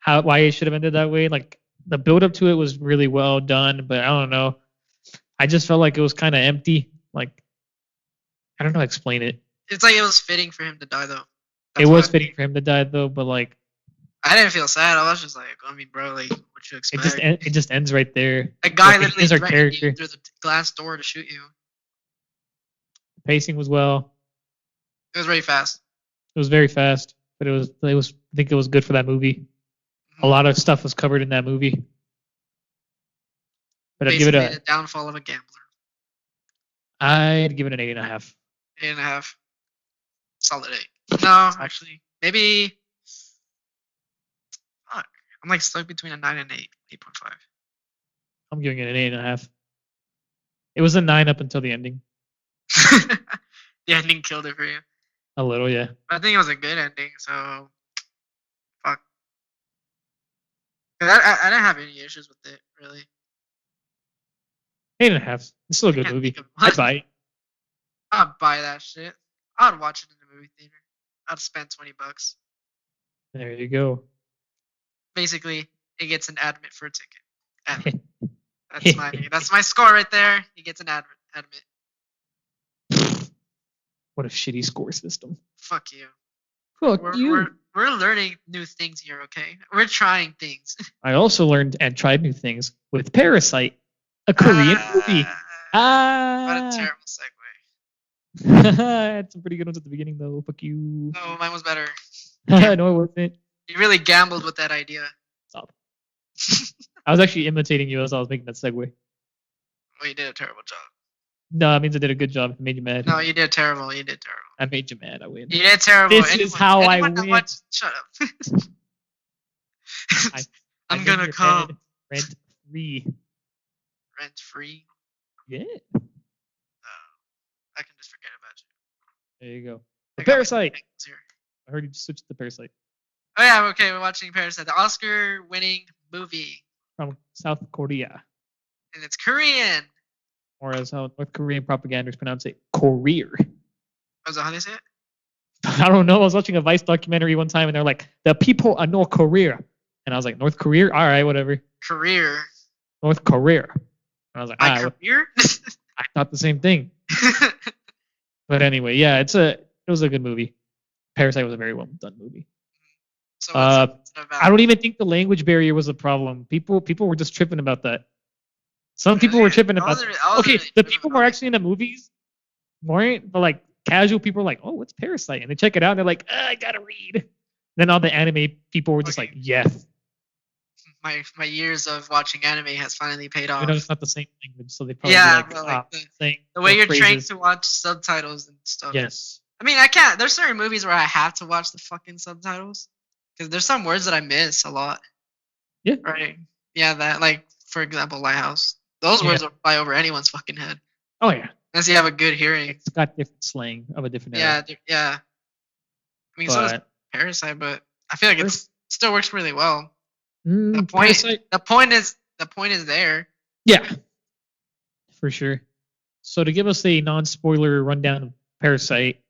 why it should have ended that way. Like the build up to it was really well done, but I don't know. I just felt like it was kind of empty. Like I don't know how to explain it. It's like it was fitting for him to die though. It was fitting for him to die though, but like I didn't feel sad. I was just like, I mean, bro, like what you expect? It just ends right there. A guy literally threatened you through the glass door to shoot you. The pacing was well. It was very fast. It was very fast, but it was. I think it was good for that movie. Mm-hmm. A lot of stuff was covered in that movie. But I'd give it a downfall of a gambler. I'd give it an 8.5. 8.5. Solid 8. No, actually, maybe. Fuck, I'm like stuck between a 9 and 8. 8.5. I'm giving it an 8.5. It was a 9 up until the ending. The ending killed it for you. A little, yeah. I think it was a good ending, so fuck. I didn't have any issues with it, really. 8.5. It's still a good movie. I'd buy it. I'd buy that shit. I'd watch it in the movie theater. I'd spend $20. There you go. Basically, it gets an admit for a ticket. That's my score right there. He gets an admit. What a shitty score system. Fuck you. Fuck you. We're learning new things here, okay? We're trying things. I also learned and tried new things with Parasite, a Korean movie. What a terrible segue. I had some pretty good ones at the beginning, though. Fuck you. No, mine was better. No, it wasn't. You really gambled with that idea. Stop. I was actually imitating you as I was making that segue. Well, you did a terrible job. No, it means I did a good job. It made you mad. No, you did terrible. I made you mad. I win. You did terrible. This is how I win. Shut up. I'm gonna come. Rent free. Rent free? Yeah. I can just forget about you. There you go. The Parasite. I heard you just switched to Parasite. Oh yeah, okay, we're watching Parasite, the Oscar-winning movie from South Korea. And it's Korean. Or as how North Korean propaganders pronounce it, Korea. Oh, is that how they say it? I don't know. I was watching a Vice documentary one time, and they're like, "The people of North Korea," and I was like, "North Korea? All right, whatever." Career. North Korea. And I was like, career? I thought the same thing. But anyway, yeah, it was a good movie. Parasite was a very well done movie. So what's it about? I don't even think the language barrier was a problem. People were just tripping about that. Some people were tripping about that. Okay, the people who are actually in the movies weren't, but like casual people were like, "Oh, what's Parasite?" And they check it out and they're like, "I gotta read." Then all the anime people were just like, "Yes." My years of watching anime has finally paid off. You know, it's not the same language, so they probably the way you're trained to watch subtitles and stuff. Yes. I mean, I can't. There's certain movies where I have to watch the fucking subtitles because there's some words that I miss a lot. Yeah. Right. Yeah. That, like, for example, Lighthouse. Those words will fly over anyone's fucking head. Oh yeah. Unless you have a good hearing. It's got different slang of a different era. Yeah. I mean, so does Parasite, but I feel like it still works really well. The point is there. Yeah. For sure. So to give us a non-spoiler rundown of Parasite,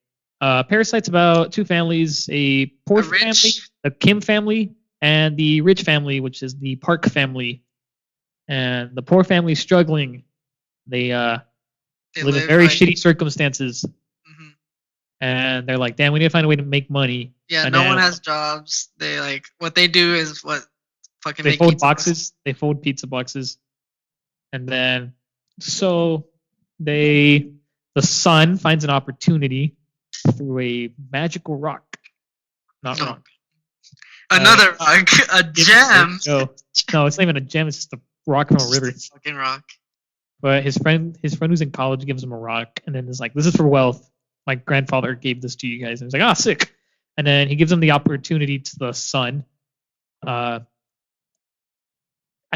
Parasite's about two families, a poor family, the Kim family, and the rich family, which is the Park family. And the poor family is struggling. They live in very shitty circumstances. Mm-hmm. And they're like, damn, we need to find a way to make money. Yeah, and no one has jobs. They like what they do is what fucking they fold boxes. They fold pizza boxes. And then so the son finds an opportunity through a magical rock. Not rock. Another rock. A gem. No, it's not even a gem, it's just a rock from a river. Fucking rock. But his friend who's in college gives him a rock, and then is like, "This is for wealth. My grandfather gave this to you guys." And he's like, "Ah, sick." And then he gives him the opportunity to the son. I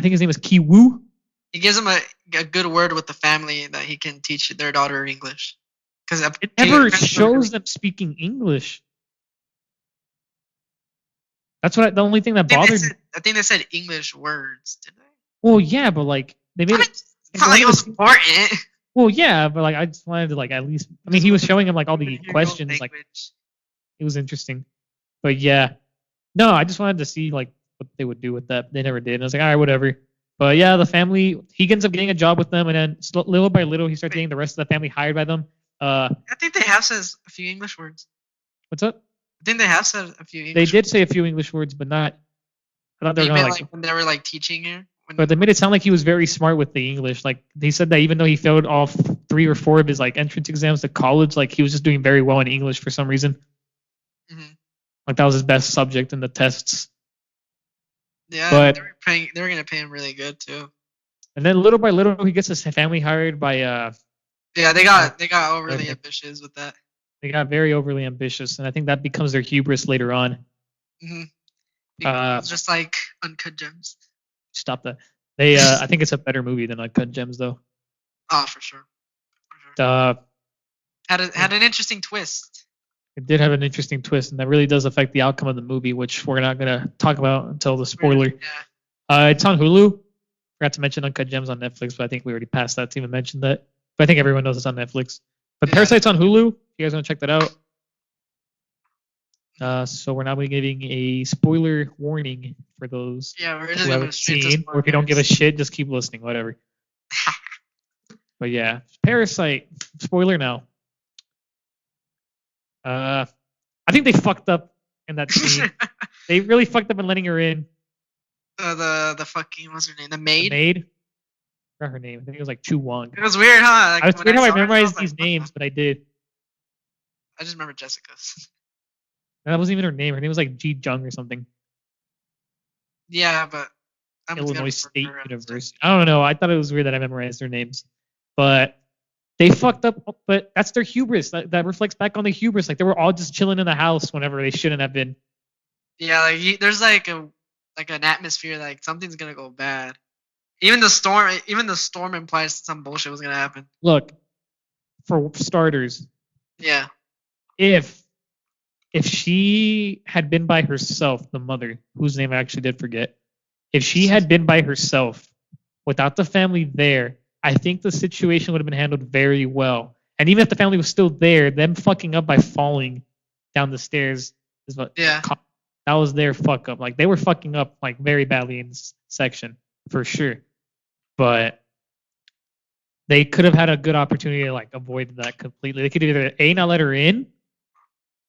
think his name is Ki-woo. He gives him a good word with the family that he can teach their daughter English. Because it never shows them speaking English. That's the only thing that bothered me. I think they said English words, did they? Well, yeah, but like they made it. It's not like it was important. Well, yeah, but like I just wanted to like at least. I mean, he was showing him like all the questions. Like it was interesting, but yeah, no, I just wanted to see like what they would do with that. They never did. And I was like, all right, whatever. But yeah, the family. He ends up getting a job with them, and then little by little, he starts getting the rest of the family hired by them. I think they have said a few English words. What's up? I think they have said a few English words. They did say a few English words, but not. I thought they were gonna like when they were like teaching here. But they made it sound like he was very smart with the English. Like they said that even though he failed all 3 or 4 of his like entrance exams to college, like he was just doing very well in English for some reason. Mm-hmm. Like that was his best subject in the tests. Yeah, but they were gonna pay him really good too. And then little by little, he gets his family hired by. Yeah, they got overly ambitious with that. They got very overly ambitious, and I think that becomes their hubris later on. Mm-hmm. It's just like Uncut Gems. Stop that. They, I think it's a better movie than Uncut Gems, though. Oh, for sure. Had an interesting twist. It did have an interesting twist, and that really does affect the outcome of the movie, which we're not gonna talk about until the spoiler. Yeah. It's on Hulu. Forgot to mention Uncut Gems on Netflix, but I think we already passed that to even mention that. But I think everyone knows it's on Netflix. But Parasite's on Hulu. If you guys want to check that out. So we're now giving a spoiler warning for those who haven't seen, or if you don't give a shit, just keep listening, whatever. But yeah, Parasite. Spoiler now. I think they fucked up in that scene. They really fucked up in letting her in. The fucking what's her name? The The maid. maid. I forgot her name. I think it was like Chu Wong. It was weird, huh? Like, It's weird how I saw her, memorized was like, these names, but I did. I just remember Jessica's. That wasn't even her name. Her name was like Ji Jung or something. Yeah, but I'm Illinois State University. I don't know. I thought it was weird that I memorized their names, but they fucked up. But that's their hubris. That reflects back on the hubris. Like they were all just chilling in the house whenever they shouldn't have been. Yeah, like there's like an atmosphere like something's gonna go bad. Even the storm implies some bullshit was gonna happen. Look, for starters, yeah, if she had been by herself, the mother, whose name I actually did forget, if she had been by herself without the family there, I think the situation would have been handled very well. And even if the family was still there, them fucking up by falling down the stairs is what that was their fuck up. Like they were fucking up like very badly in this section for sure. But they could have had a good opportunity to like avoid that completely. They could either A, not let her in,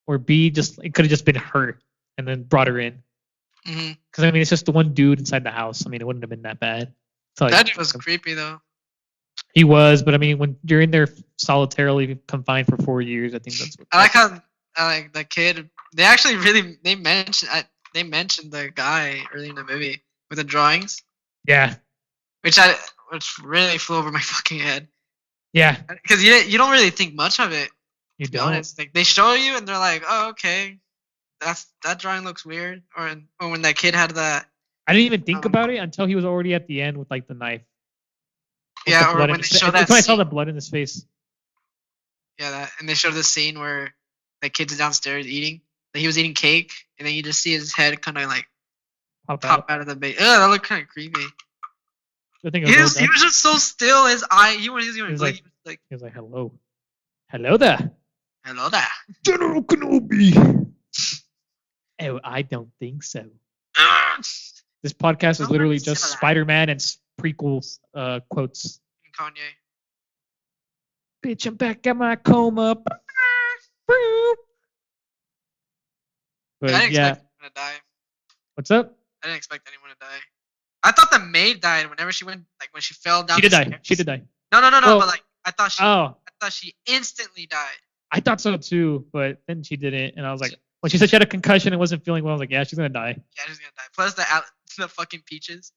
or B, it could have just been her and then brought her in. Because I mean, it's just the one dude inside the house. I mean, it wouldn't have been that bad. So, that dude was creepy though. He was, but I mean, when you're in there solitarily confined for 4 years, I think that's what. I like how the kid. They actually they mentioned the guy early in the movie with the drawings. Yeah. Which really flew over my fucking head. Yeah. Because you don't really think much of it. You to be don't. honest. Like they show you and they're like, oh okay, that drawing looks weird. Or when that kid had that. I didn't even think about it until he was already at the end with like the knife. Yeah, or when they show that. That's when I saw the blood in his face. Yeah, and they show the scene where that kid's downstairs eating. Like he was eating cake, and then you just see his head kind of like pop out of the base. That looked kind of creepy. He was just so still. His eye. He was like, hello there. Hello there. General Kenobi. Oh, I don't think so. This podcast is literally just Spider-Man and prequel quotes. Kanye. Bitch, I'm back at my coma. But I didn't expect anyone to die. What's up? I didn't expect anyone to die. I thought the maid died whenever she went, like when she fell down. She did die. She did die. No. But like I thought she instantly died. I thought so too, but then she didn't, and I was like, when she said she had a concussion and wasn't feeling well, I was like, yeah, she's gonna die. Yeah, she's gonna die. Plus the fucking peaches.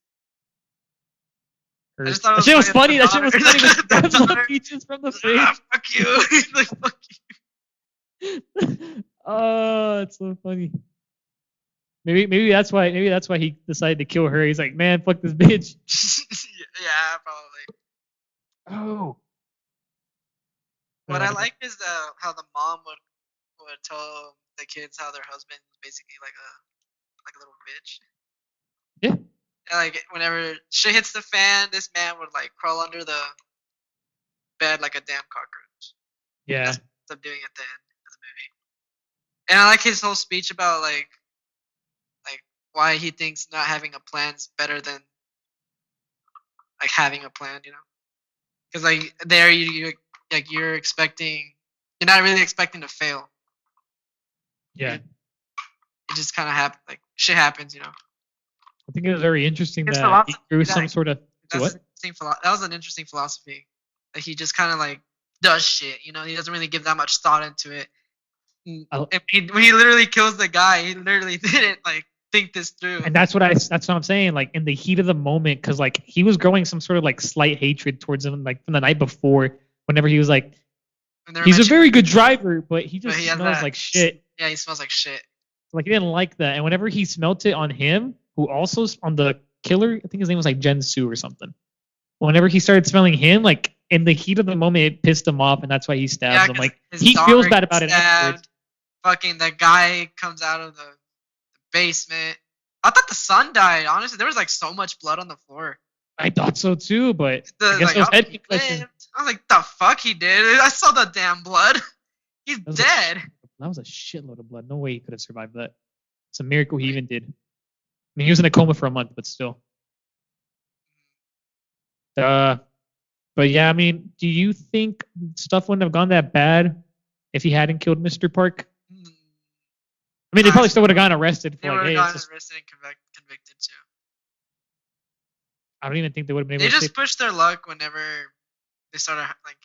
I just thought that shit was funny. That shit was funny. The peaches from the face. Fuck you. Like, fuck you. Oh, it's so funny. Maybe that's why he decided to kill her. He's like, man, fuck this bitch. Yeah, probably. Oh. What I like is how the mom would tell the kids how their husband was basically like a little bitch. Yeah. And like whenever shit hits the fan, this man would like crawl under the bed like a damn cockroach. Yeah. That's what he ends up doing at the end of the movie. And I like his whole speech about like why he thinks not having a plan's better than like having a plan, you know? Because like there you're not really expecting to fail. Yeah. It just kind of happens. Like shit happens, you know. I think it was very interesting that he grew some sort of. That was an interesting philosophy. That he just kind of like does shit, you know. He doesn't really give that much thought into it. When he literally kills the guy, he literally didn't like think this through. And that's what I'm saying. Like in the heat of the moment, because like he was growing some sort of like slight hatred towards him, like from the night before. Whenever he was like, he's a very good driver, but he just smells like shit. Yeah, he smells like shit. Like he didn't like that, and whenever he smelt it on him, who also on the killer, I think his name was like Jen Su or something. Whenever he started smelling him, like in the heat of the moment, it pissed him off, and that's why he stabs him. Like he feels bad about it afterwards. Fucking the guy comes out of the basement. I thought the son died. Honestly, there was like so much blood on the floor. I thought so too, but I guess those head concussions. I was like, the fuck he did? I saw the damn blood. He's dead. That was a shitload of blood. No way he could have survived that. It's a miracle he even did. I mean, he was in a coma for a month, but still. But yeah, I mean, do you think stuff wouldn't have gone that bad if he hadn't killed Mr. Park? Mm, I mean, they I probably still still would have don't. gotten arrested They for like, would have hey, it's gotten just. arrested and convicted too. I don't even think they would have been They able to just save. pushed their luck whenever they started like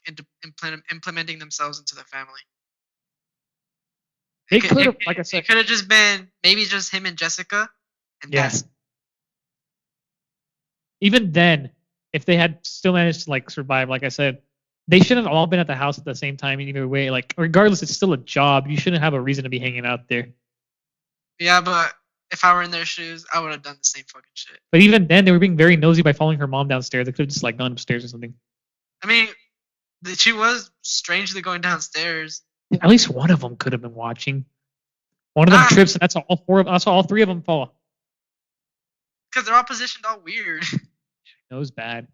implementing themselves into the family. They could have, like I It said, could have just been maybe just him and Jessica, and yeah. that's Even then, if they had still managed to like survive, like I said, they shouldn't have all been at the house at the same time. Either way, like regardless, it's still a job. You shouldn't have a reason to be hanging out there. yeah. But if I were in their shoes, I would have done the same fucking shit. But even then, they were being very nosy by following her mom downstairs. They could have just like gone upstairs or something. I mean, she was strangely going downstairs. At least one of them could have been watching. One of them trips, and that's all four of. That's all three of them fall. Because they're all positioned all weird. That was bad.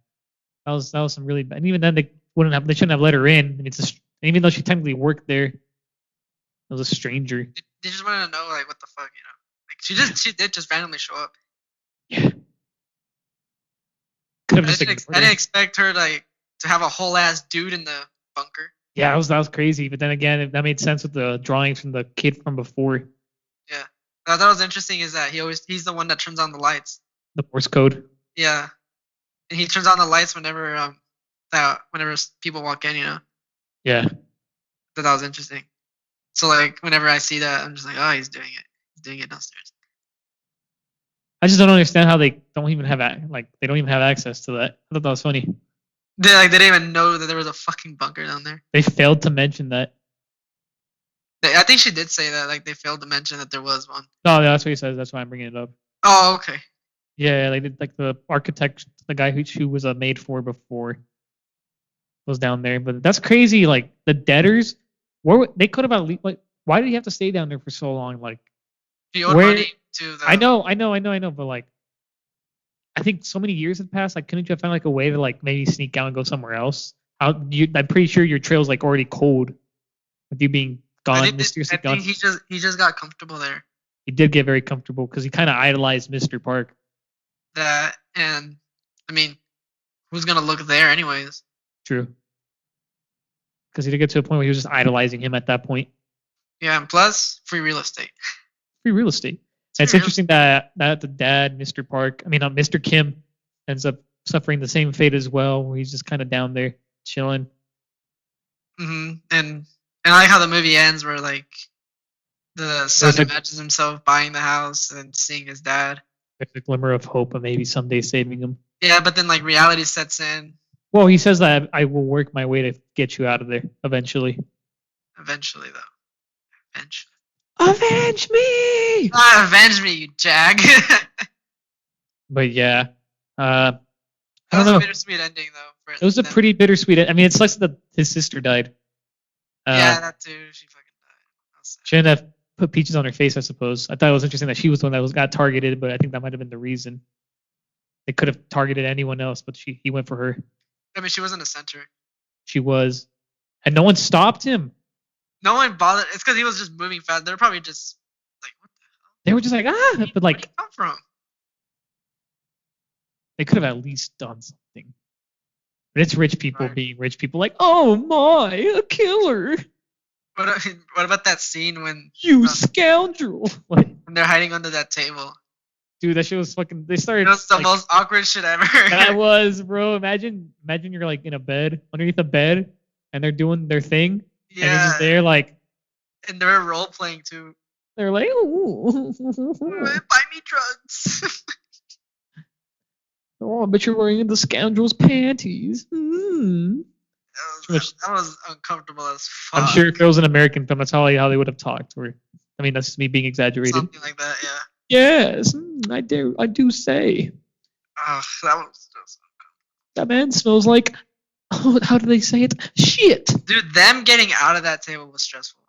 That was some really bad. And even then, they wouldn't have. They shouldn't have let her in. I mean, even though she technically worked there, it was a stranger. They just wanted to know like what the fuck, you know. Like she did just randomly show up. Yeah. Could have I didn't expect her like to have a whole ass dude in the bunker. Yeah, that was crazy. But then again, that made sense with the drawings from the kid from before. Yeah, what I thought was interesting is that he's the one that turns on the lights. The Morse code. Yeah, and he turns on the lights whenever whenever people walk in, you know. Yeah. So that was interesting. So like whenever I see that, I'm just like, oh, he's doing it. He's doing it downstairs. I just don't understand how they don't even have access to that. I thought that was funny. They didn't even know that there was a fucking bunker down there. They failed to mention that. I think she did say that. Like they failed to mention that there was one. No, that's what he says. That's why I'm bringing it up. Oh, okay. Yeah, they did like the architect, the guy who was made for before, was down there. But that's crazy. Like the debtors, they could have at least like. Why did he have to stay down there for so long? Like, he owed money to the. I know. But like, I think so many years had passed. Like, couldn't you have found like a way to like maybe sneak out and go somewhere else? I'm pretty sure your trail's like already cold with you being gone. Mysteriously gone. I think he just got comfortable there. He did get very comfortable because he kind of idolized Mr. Park. That and I mean, who's gonna look there anyways? True. Because he did get to a point where he was just idolizing him at that point. Yeah, and plus free real estate. Free real estate. It's interesting that the dad, Mr. Kim, ends up suffering the same fate as well, where he's just kind of down there chilling. And I like how the movie ends, where like the son imagines himself buying the house and seeing his dad. There's a glimmer of hope of maybe someday saving him. Yeah, but then like reality sets in. Well, he says that I will work my way to get you out of there eventually. Eventually, though. Eventually. Avenge me! Avenge me, you jag. But yeah. I don't know. It was a bittersweet ending, though. It was a pretty bittersweet. I mean, it sucks that his sister died. Yeah, that too. She fucking died. She ended up put peaches on her face, I suppose. I thought it was interesting that she was the one that got targeted, but I think that might have been the reason. They could have targeted anyone else, but he went for her. I mean, she was in the center. She was. And no one stopped him. No one bothered. It's because he was just moving fast. They're probably just like, what the hell? They were just like, but like. Where did he come from? They could have at least done something. But it's rich people being rich people, like, oh my, a killer. What about that scene when you scoundrel? When they're hiding under that table? Dude, that shit was fucking. They started. That's the most awkward shit ever. That was, bro. Imagine you're like in a bed, underneath a bed, and they're doing their thing. Yeah. And you're just there, like. And they're role playing too. They're like, buy me drugs. Oh, but you're wearing the scoundrel's panties. That was uncomfortable as fuck. I'm sure if it was an American film, that's how they would have talked. I mean, that's just me being exaggerated. Something like that, yeah. Yes, I do say. Ugh, that was just uncomfortable. That man smells like. Oh, how do they say it? Shit. Dude, them getting out of that table was stressful.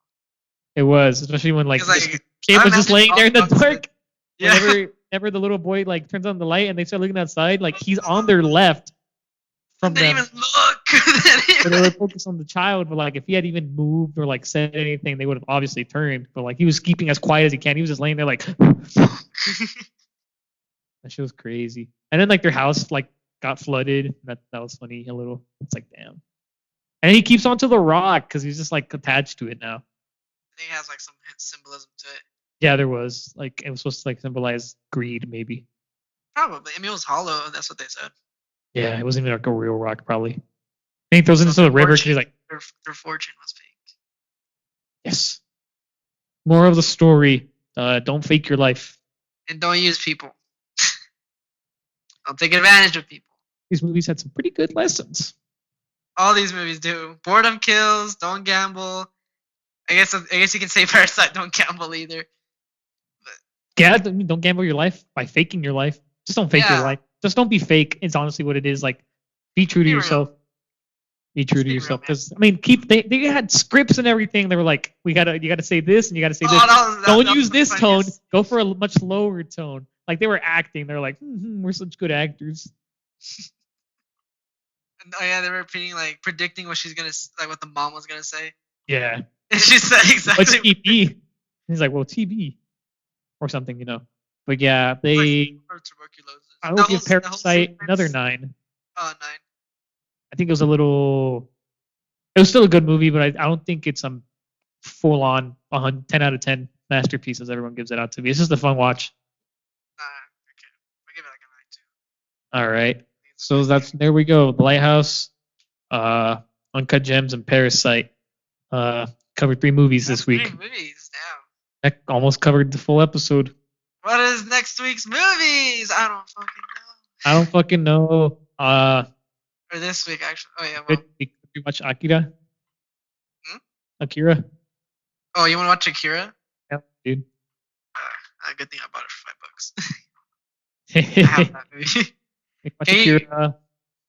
It was, especially when like Kate was just laying there in the dark. Yeah. Whenever the little boy like turns on the light and they start looking outside, like he's on their left from them. They didn't even look. So they were focused on the child, but like if he had even moved or like said anything, they would have obviously turned. But like he was keeping as quiet as he can. He was just laying there like. That shit was crazy. And then like their house like got flooded. That was funny a little. It's like damn. And he keeps on to the rock because he's just like attached to it now. I think it has like some symbolism to it. Yeah, there was like it was supposed to like symbolize greed, maybe. Probably. I mean, it was hollow. That's what they said. Yeah, it wasn't even like a real rock, probably. And he throws it into the river because he's like, their fortune was fake. Yes. More of the story. Don't fake your life. And don't use people. Don't take advantage of people. These movies had some pretty good lessons. All these movies do. Boredom kills. Don't gamble. I guess you can say Parasite. Don't gamble either. But, yeah, don't gamble your life by faking your life. Just don't fake your life. Just don't be fake. It's honestly what it is. Like, be true to yourself. Be true to yourself. Because I mean, they had scripts and everything. They were like, you gotta say this and you gotta say this. Don't use this tone. Go for a much lower tone. Like they were acting. They're like, we're such good actors. Oh yeah, they were predicting what she's gonna what the mom was gonna say. Yeah. And she said exactly. What's TB? He's like, well, TB or something, But yeah, they. I will give Parasite another 9. Oh, 9. I think it was a little. It was still a good movie, but I don't think it's full on 10 out of 10 masterpiece as everyone gives it out to me. It's just a fun watch. Okay. I'll give it like a 9 too. All right. So there we go. The Lighthouse, Uncut Gems, and Parasite. Covered 3 movies this week. 3 movies, damn. That almost covered the full episode. What is next week's movies? I don't fucking know. Or this week, actually. Oh yeah, well. We could watch Akira. Akira. Oh, you want to watch Akira? Yeah, dude. Good thing I bought it for $5. I have that movie. Watch Akira.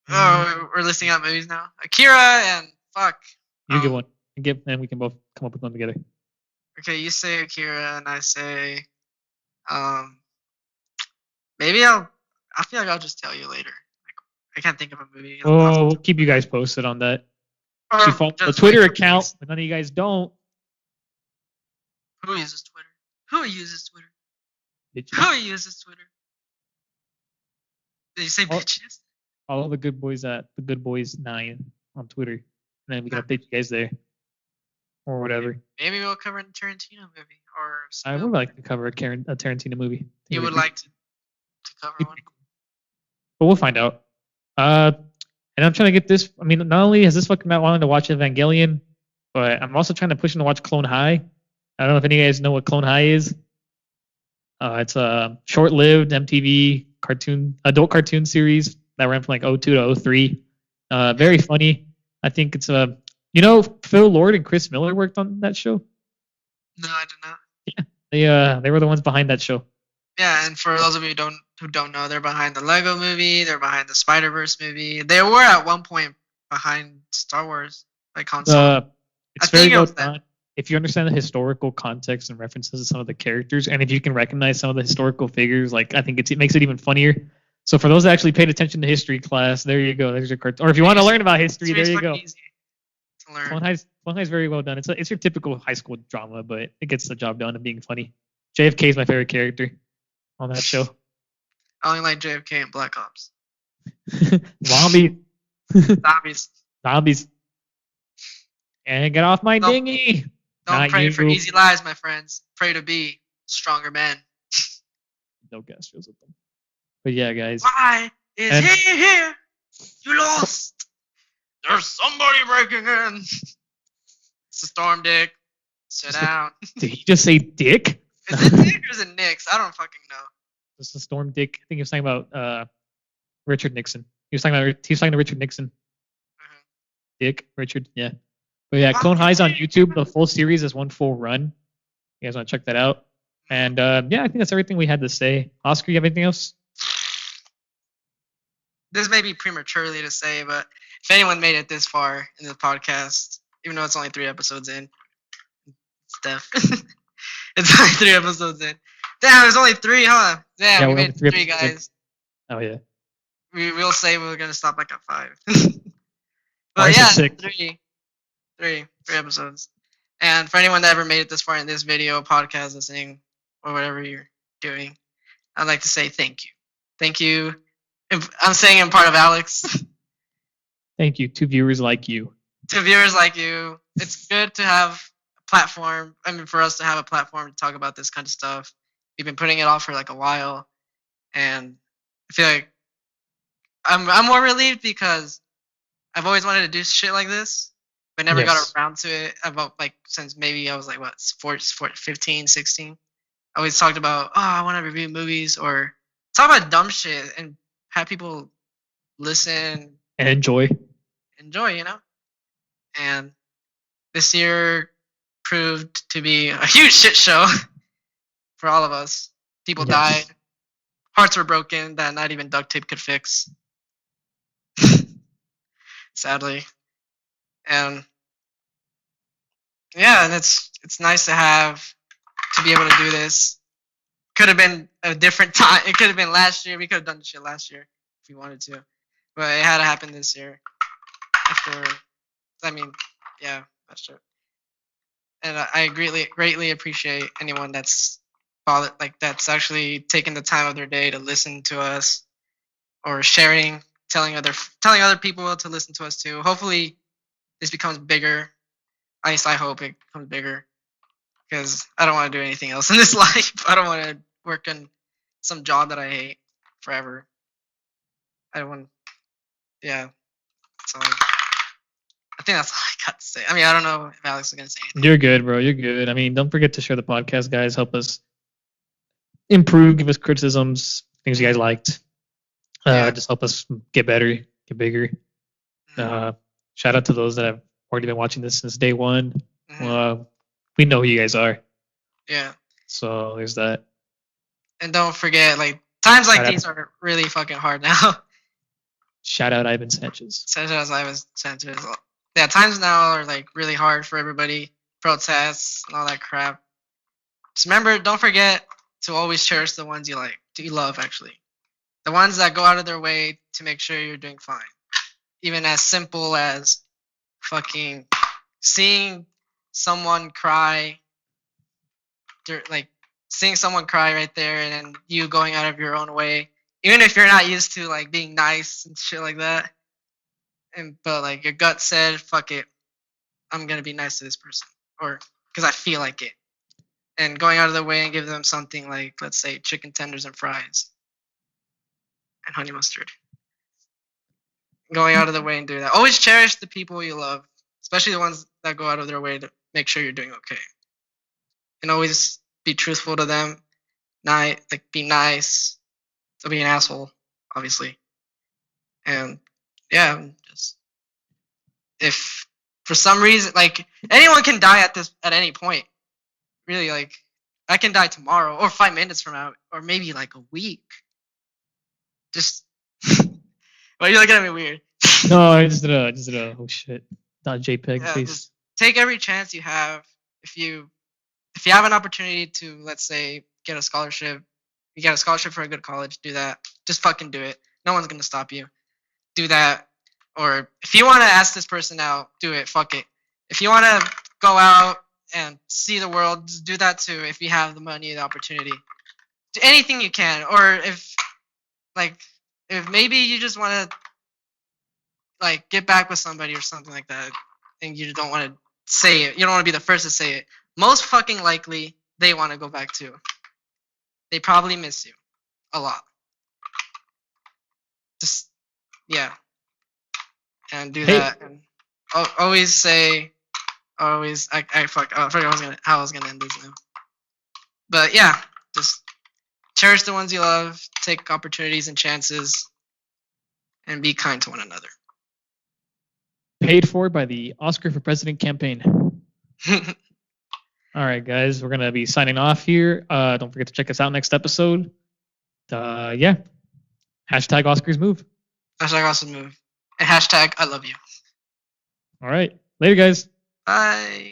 Oh, we're listing out movies now. Akira and fuck. You get one. And we can both come up with one together. Okay, you say Akira and I say, maybe I feel like I'll just tell you later. I can't think of a movie. We'll keep you guys posted on that. She follows the Twitter account, but none of you guys don't. Who uses Twitter? Who uses Twitter? Bitches. Who uses Twitter? Did you say bitches? Follow the Good Boys at the Good Boys 9 on Twitter, and then we can update you guys there, or whatever. Maybe we'll cover a Tarantino movie, or. I would like to cover a Tarantino movie. You would like to cover one? But we'll find out. And I'm trying to get this. I mean, not only has this fucking Matt wanted to watch Evangelion, but I'm also trying to push him to watch Clone High. I don't know if any of you guys know what Clone High is. It's a short-lived MTV adult cartoon series that ran from like 02 to 03. Very funny. I think it's Phil Lord and Chris Miller worked on that show. No, I did not. Yeah, they were the ones behind that show. Yeah, and for those of you who don't know, they're behind the Lego movie. They're behind the Spider-Verse movie. They were at one point behind Star Wars, like Han Solo. It's very well done. If you understand the historical context and references to some of the characters, and if you can recognize some of the historical figures, like I think it makes it even funnier. So for those that actually paid attention to history class, there you go. There's your cartoon. Or if you want to learn about history, there you go. Easy to learn. Clone High's very well done. It's your typical high school drama, but it gets the job done of being funny. JFK is my favorite character on that show. I only like JFK and Black Ops. Zombies. And get off my dinghy. Don't pray for easy lives, my friends. Pray to be stronger men. No gas shows with them. But yeah, guys. Why is he here? You lost. There's somebody breaking in. It's a Storm Dick. Sit down. Did he just say Dick? Is it Dick or is it Nix? I don't fucking know. It's a Storm Dick. I think he was talking about Richard Nixon. He was talking to Richard Nixon. Mm-hmm. Dick, Richard, yeah. But yeah, Clone High's on YouTube. The full series is one full run. You guys want to check that out? And yeah, I think that's everything we had to say. Oscar, you have anything else? This may be prematurely to say, but if anyone made it this far in the podcast, even though it's only 3 episodes in, Steph, it's only 3 episodes in. Damn, there's only 3, huh? Yeah, we made 3 guys. Oh yeah. We'll say we're gonna stop like at 5. But yeah, 3 episodes. And for anyone that ever made it this far in this video, podcast, listening, or whatever you're doing, I'd like to say thank you. Thank you I'm saying I'm part of Alex. Thank you to viewers like you. To viewers like you, it's good to have a platform. I mean, for us to have a platform to talk about this kind of stuff. We've been putting it off for like a while, and I feel like I'm more relieved because I've always wanted to do shit like this, but never got around to it. About like since maybe I was like 15, 16. I always talked about, oh, I want to review movies or talk about dumb shit and have people listen and enjoy, you know. And this year proved to be a huge shit show for all of us. People died, hearts were broken that not even duct tape could fix. Sadly. And yeah, and it's nice to be able to do this. Could have been a different time. It could have been last year. We could have done the shit last year if we wanted to, but it had to happen this year. Yeah, that's true. And I greatly appreciate anyone that's that's actually taking the time of their day to listen to us, or sharing, telling other people to listen to us too. Hopefully, this becomes bigger. At least I hope it becomes bigger, because I don't want to do anything else in this life. I don't want to work in some job that I hate forever. I don't want. Yeah. So I think that's all I got to say. I mean, I don't know if Alex is gonna say anything. You're good, bro. You're good. I mean, don't forget to share the podcast, guys. Help us improve. Give us criticisms, things you guys liked. Just help us get better, get bigger. Shout out to those that have already been watching this since day one. We know who you guys are. Yeah. So there's that. And don't forget, like, times like these are really fucking hard now. Shout out Ivan Sanchez. Shout out Ivan Sanchez. Yeah, times now are like really hard for everybody. Protests and all that crap. Just remember, don't forget to always cherish the ones you love, actually. The ones that go out of their way to make sure you're doing fine. Even as simple as fucking seeing someone cry, like seeing someone cry right there, and then you going out of your own way, even if you're not used to like being nice and shit like that. But like your gut said, fuck it, I'm gonna be nice to this person, or because I feel like it. And going out of the way and give them something like, let's say, chicken tenders and fries and honey mustard. Going out of the way and do that. Always cherish the people you love, especially the ones that go out of their way to make sure you're doing okay. And always be truthful to them. Be nice. Don't be an asshole, obviously. And yeah, just if for some reason, like, anyone can die at any point. Really, like, I can die tomorrow, or 5 minutes from now, or maybe like a week. Just, well, you're looking at me weird. No, I just did a oh shit, not JPEG, please. Take every chance you have. If you have an opportunity to, let's say, get a scholarship, you get a scholarship for a good college, do that. Just fucking do it. No one's gonna stop you. Do that. Or if you want to ask this person out, do it. Fuck it. If you want to go out and see the world, just do that too. If you have the money, the opportunity, do anything you can. Or if maybe you just want to like get back with somebody or something like that, and you don't want to say it. You don't want to be the first to say it. Most fucking likely, they want to go back too. They probably miss you a lot. Just and do that. And always say. I forgot how I was gonna end this now. But yeah, just cherish the ones you love, take opportunities and chances, and be kind to one another. Paid for by the Oscar for President campaign. All right, guys, we're gonna be signing off here. Don't forget to check us out next episode. Hashtag Oscars move. Hashtag Oscars move. And hashtag I love you. All right, later, guys. Bye.